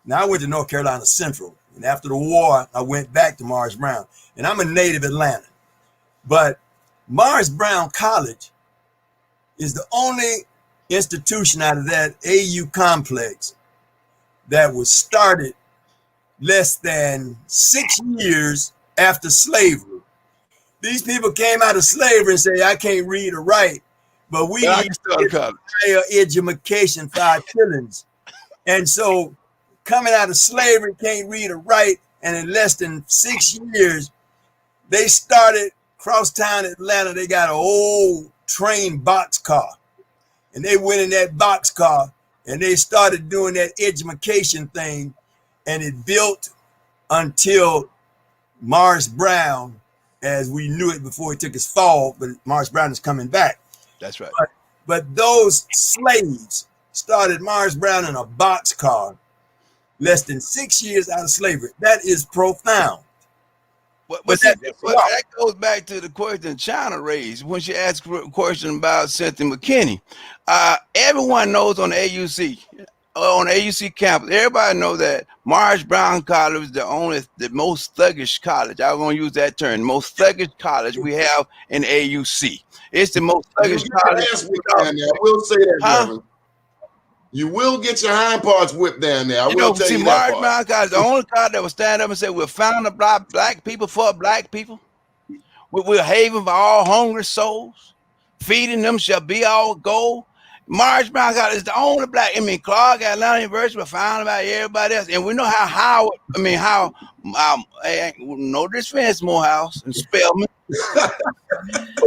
Now I went to North Carolina Central. And after the war, I went back to Morris Brown. And I'm a native Atlantan. But Morris Brown College is the only institution out of that AU complex that was started less than 6 years after slavery. These people came out of slavery and say, I can't read or write, but we need higher education for our children. And so coming out of slavery, can't read or write, and in less than 6 years, they started crosstown Atlanta. They got an old train boxcar, and they went in that boxcar, and they started doing that education thing, and it built until Morris Brown, as we knew it before he took his fall, but Morris Brown is coming back. That's right. But those slaves started Morris Brown in a boxcar, less than 6 years out of slavery. That is profound. But that goes back to the question China raised when she asked a question about Cynthia McKinney. Everyone knows on the AUC campus, everybody knows that Morris Brown College is the most thuggish college. I'm going to use that term, the most thuggish college we have in AUC. It's the most thuggish college. I will say that, Reverend. You will get your hind parts whipped down there. I will tell you that. Morris Brown College, the only college that will stand up and say, we're founding black people for black people. We're a haven for all hungry souls. Feeding them shall be our goal. Morris Brown College is the only black. Clark Atlanta University was founded by everybody else. And we know how no defense, Morehouse and Spelman.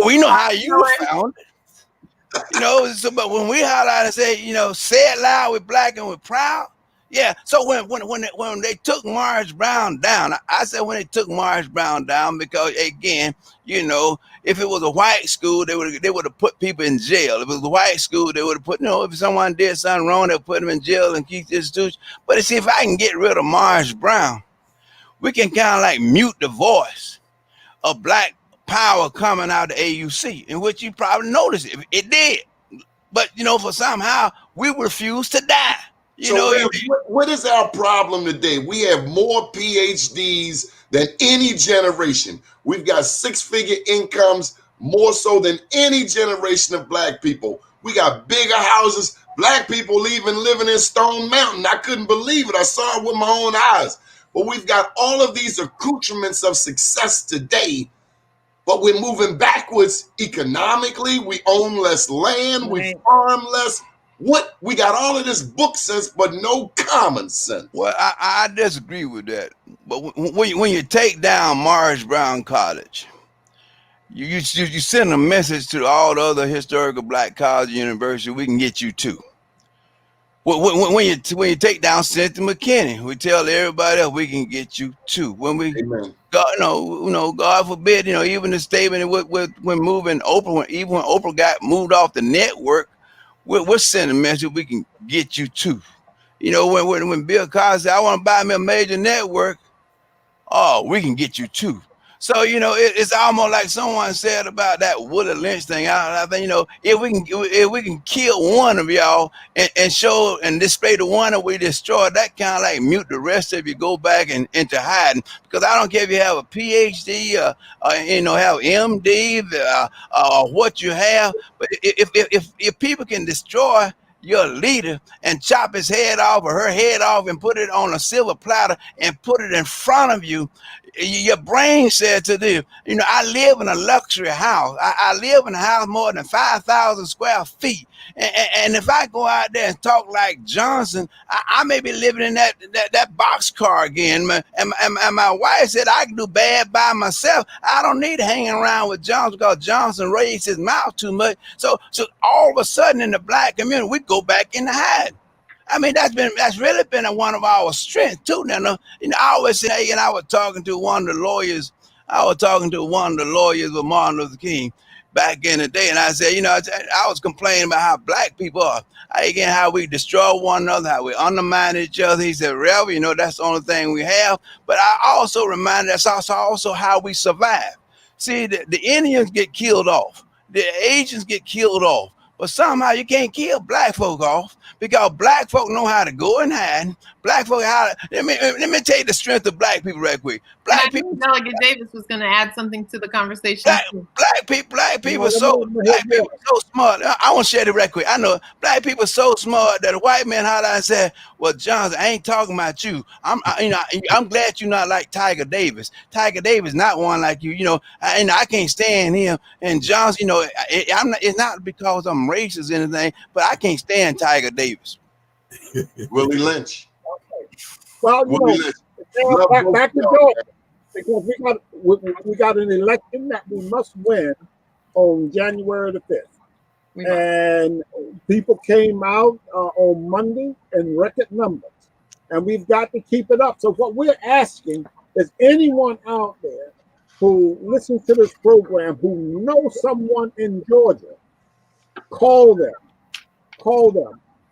We know how you were founded. But when we highlight and say, say it loud, we're black and we're proud, Yeah. So when they took Morris Brown down, I said when they took Morris Brown down because again, if it was a white school, they would have put people in jail. If it was a white school, they would have put if someone did something wrong, they'll put them in jail and keep this institution. But see, if I can get rid of Morris Brown, we can kind of like mute the voice of black power coming out of the AUC, in which you probably noticed it did. But for somehow we refuse to die. What is our problem today? We have more PhDs than any generation. We've got six-figure incomes, more so than any generation of black people. We got bigger houses. Black people even living in Stone Mountain. I couldn't believe it. I saw it with my own eyes. But we've got all of these accoutrements of success today, but we're moving backwards economically. We own less land. We farm less. We got all of this book sense, but no common sense. Well, I disagree with that. But when you take down Morris Brown College, you send a message to all the other historical black colleges and universities. We can get you too. When you take down Cynthia McKinney, we tell everybody else we can get you too. When we, Amen. God forbid, even the statement when moving Oprah, even when Oprah got moved off the network, we're sending a message we can get you too. When Bill Cosby said, I want to buy me a major network, we can get you too. So, it's almost like someone said about that Willie Lynch thing. I think, if we can kill one of y'all and show and display the one that we destroyed, that kind of like mute the rest of you, go back into hiding. Because I don't care if you have a PhD, have MD, or what you have, but if people can destroy your leader and chop his head off or her head off and put it on a silver platter and put it in front of you, your brain said to them, I live in a luxury house. I live in a house more than 5,000 square feet. And if I go out there and talk like Johnson, I may be living in that boxcar again. And my wife said I can do bad by myself. I don't need to hang around with Johnson because Johnson raised his mouth too much. So all of a sudden in the black community, we go back in the hide. I mean, that's really been one of our strengths too. Now, I always say, and I was talking to one of the lawyers. With Martin Luther King back in the day, and I said, I was complaining about how black people are. Again, how we destroy one another, how we undermine each other. He said, Rev, that's the only thing we have. But I also reminded us also how we survive. See, the Indians get killed off. The Asians get killed off. But somehow you can't kill black folk off because black folk know how to go and hide. Black folk let me tell you the strength of black people right quick. Black people. Delegate Davis was going to add something to the conversation. Black people are so smart. I want to share it right quick. I know black people are so smart that a white man hollered and said, "Well, Johnson, I ain't talking about you. I'm glad you're not like Tiger Davis. Tiger Davis not one like you. I can't stand him. And Johnson, it's not because I'm racist or anything, but I can't stand Tiger Davis." Willie Lynch. Okay. Well, back to Georgia, because we got an election that we must win on January the 5th. And people came out on Monday in record numbers. And we've got to keep it up. So what we're asking is anyone out there who listens to this program who knows someone in Georgia, call them.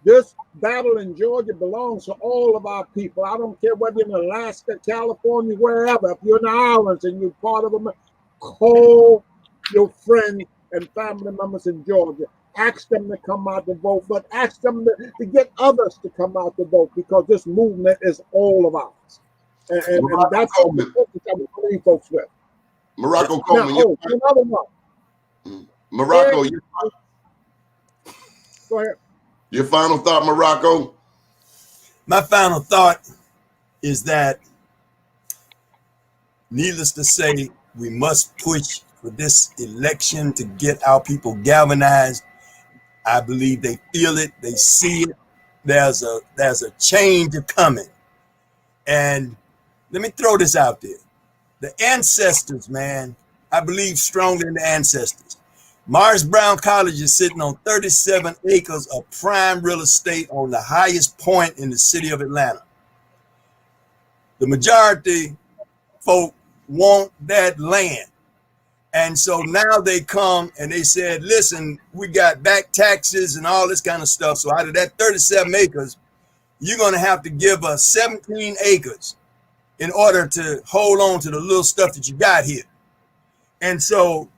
This battle in Georgia belongs to all of our people. I don't care whether you're in Alaska, California, wherever. If you're in the islands and you're part of them, call your friends and family members in Georgia. Ask them to come out to vote, but ask them to get others to come out to vote because this movement is all of ours. And that's what the focus I'm going to leave folks with. Morocco Coleman. Another one. Morocco, go ahead. Your final thought, Morocco? My final thought is that, needless to say, we must push for this election to get our people galvanized. I believe they feel it, they see it. There's a change coming. And let me throw this out there. The ancestors, man, I believe strongly in the ancestors. Morris Brown College is sitting on 37 acres of prime real estate on the highest point in the city of Atlanta. The majority folk want that land. And so now they come and they said, listen, we got back taxes and all this kind of stuff. So out of that 37 acres, you're going to have to give us 17 acres in order to hold on to the little stuff that you got here. And so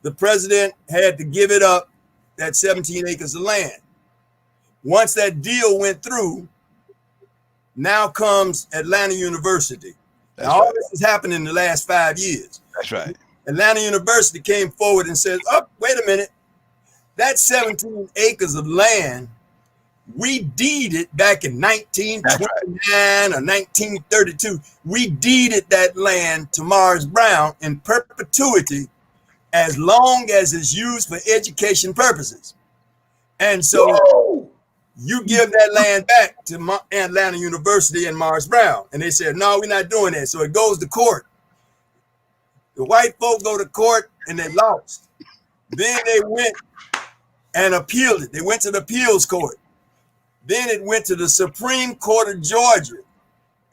the president had to give it up, that 17 acres of land. Once that deal went through, now comes Atlanta University. That's now, all right. this has happened in the last 5 years. That's right. Atlanta University came forward and says, oh, wait a minute. That 17 acres of land, we deeded back in 1929 or 1932. We deeded that land to Morris Brown in perpetuity as long as it's used for education purposes. And so you give that land back to Atlanta University and Morris Brown. And they said, no, we're not doing that. So it goes to court. The white folk go to court and they lost. Then they went and appealed it. They went to the appeals court. Then it went to the Supreme Court of Georgia,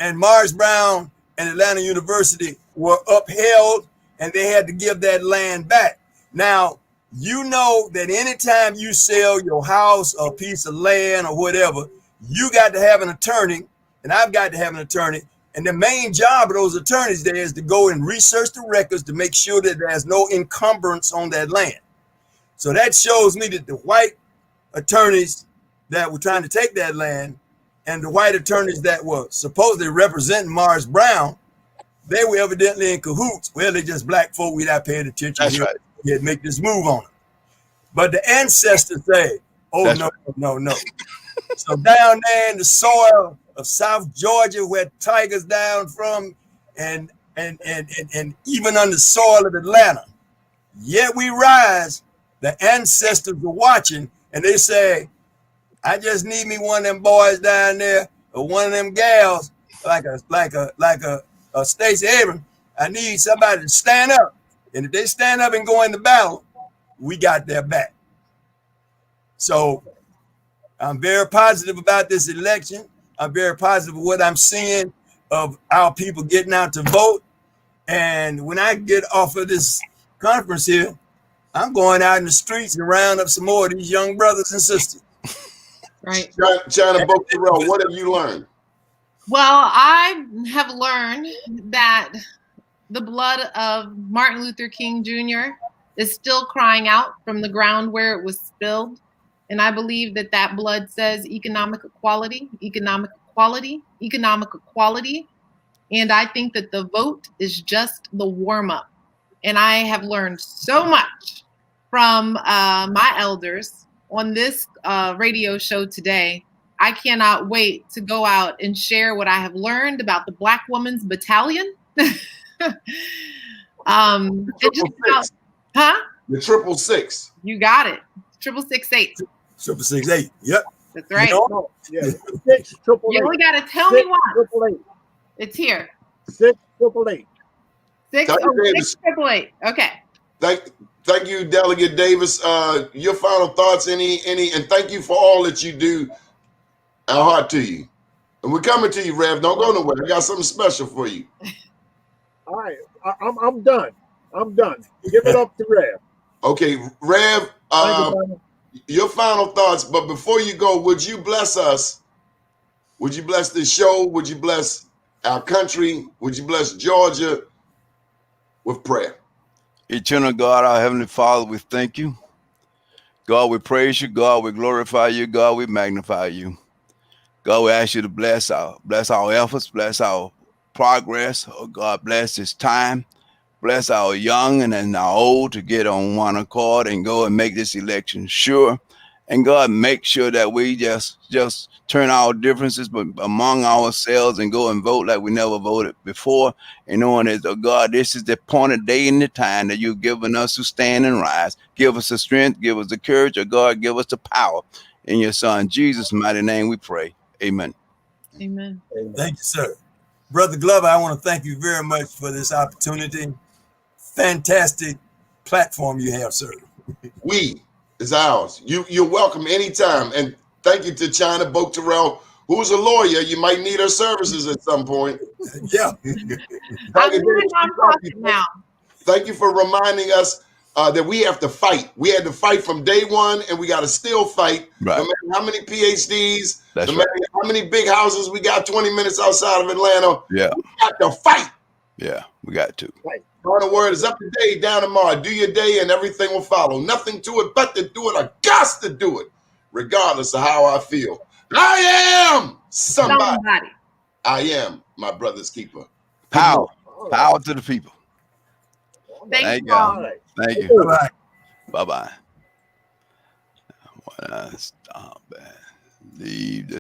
and Morris Brown and Atlanta University were upheld, and they had to give that land back. Now, you know that anytime you sell your house or a piece of land or whatever, you got to have an attorney, and I've got to have an attorney. And the main job of those attorneys there is to go and research the records to make sure that there's no encumbrance on that land. So that shows me that the white attorneys that were trying to take that land and the white attorneys that were supposedly representing Morris Brown, they were evidently in cahoots. Well, they just black folk, we not paying attention. That's here. right. Yet make this move on them. But the ancestors say, oh, That's no, right. no. So down there in the soil of South Georgia, where Tiger's down from, and even on the soil of Atlanta, yet we rise, the ancestors are watching, and they say, I just need me one of them boys down there, or one of them gals, like a Stacey Abrams. I need somebody to stand up. And if they stand up and go into battle, we got their back. So I'm very positive about this election. I'm very positive of what I'm seeing of our people getting out to vote. And when I get off of this conference here, I'm going out in the streets and round up some more of these young brothers and sisters. Right. China Bocarell, what have you learned? Well, I have learned that the blood of Martin Luther King Jr. is still crying out from the ground where it was spilled. And I believe that that blood says economic equality, economic equality, economic equality. And I think that the vote is just the warm-up. And I have learned so much from my elders on this radio show today. I cannot wait to go out and share what I have learned about the Black Women's Battalion. The 666. You got it. 6668. 668. Yep. That's right. No, yeah. 688. You only got to tell me why. 688. It's here. 688. 688. Okay. Thank you, Delegate Davis. Your final thoughts, any, and thank you for all that you do. Our heart to you. And we're coming to you, Rev. Don't go nowhere. I got something special for you. All right. I'm done. I'm done. Give it up to Rev. Okay, Rev, your final thoughts. But before you go, would you bless us? Would you bless this show? Would you bless our country? Would you bless Georgia with prayer? Eternal God, our Heavenly Father, we thank you. God, we praise you. God, we glorify you. God, we magnify you. God, we ask you to bless our efforts, bless our progress. Oh, God, bless this time. Bless our young and our old to get on one accord and go and make this election sure. And God, make sure that we just turn our differences among ourselves and go and vote like we never voted before. And knowing that, oh God, this is the appointed day and the time that you've given us to stand and rise. Give us the strength, give us the courage, oh God, give us the power. In your Son, Jesus' mighty name we pray. Amen. Amen. Thank you, sir. Brother Glover, I want to thank you very much for this opportunity. Fantastic platform you have, sir. We is ours. You're welcome anytime. And thank you to China Boterell, who's a lawyer. You might need her services at some point. Yeah. I'm doing nonprofit now. Thank you for reminding us that we have to fight. We had to fight from day one, and we got to still fight. Right. No matter how many PhDs, That's no matter how many big houses we got 20 minutes outside of Atlanta. Yeah. We got to fight. Yeah, we got to. Final word is up today, down tomorrow. Do your day and everything will follow. Nothing to it but to do it. I got to do it, regardless of how I feel. I am somebody. I am my brother's keeper. Power. Power to the people. Thank you all. Thank you. Bye-bye. Bye-bye. Stop, man. Leave the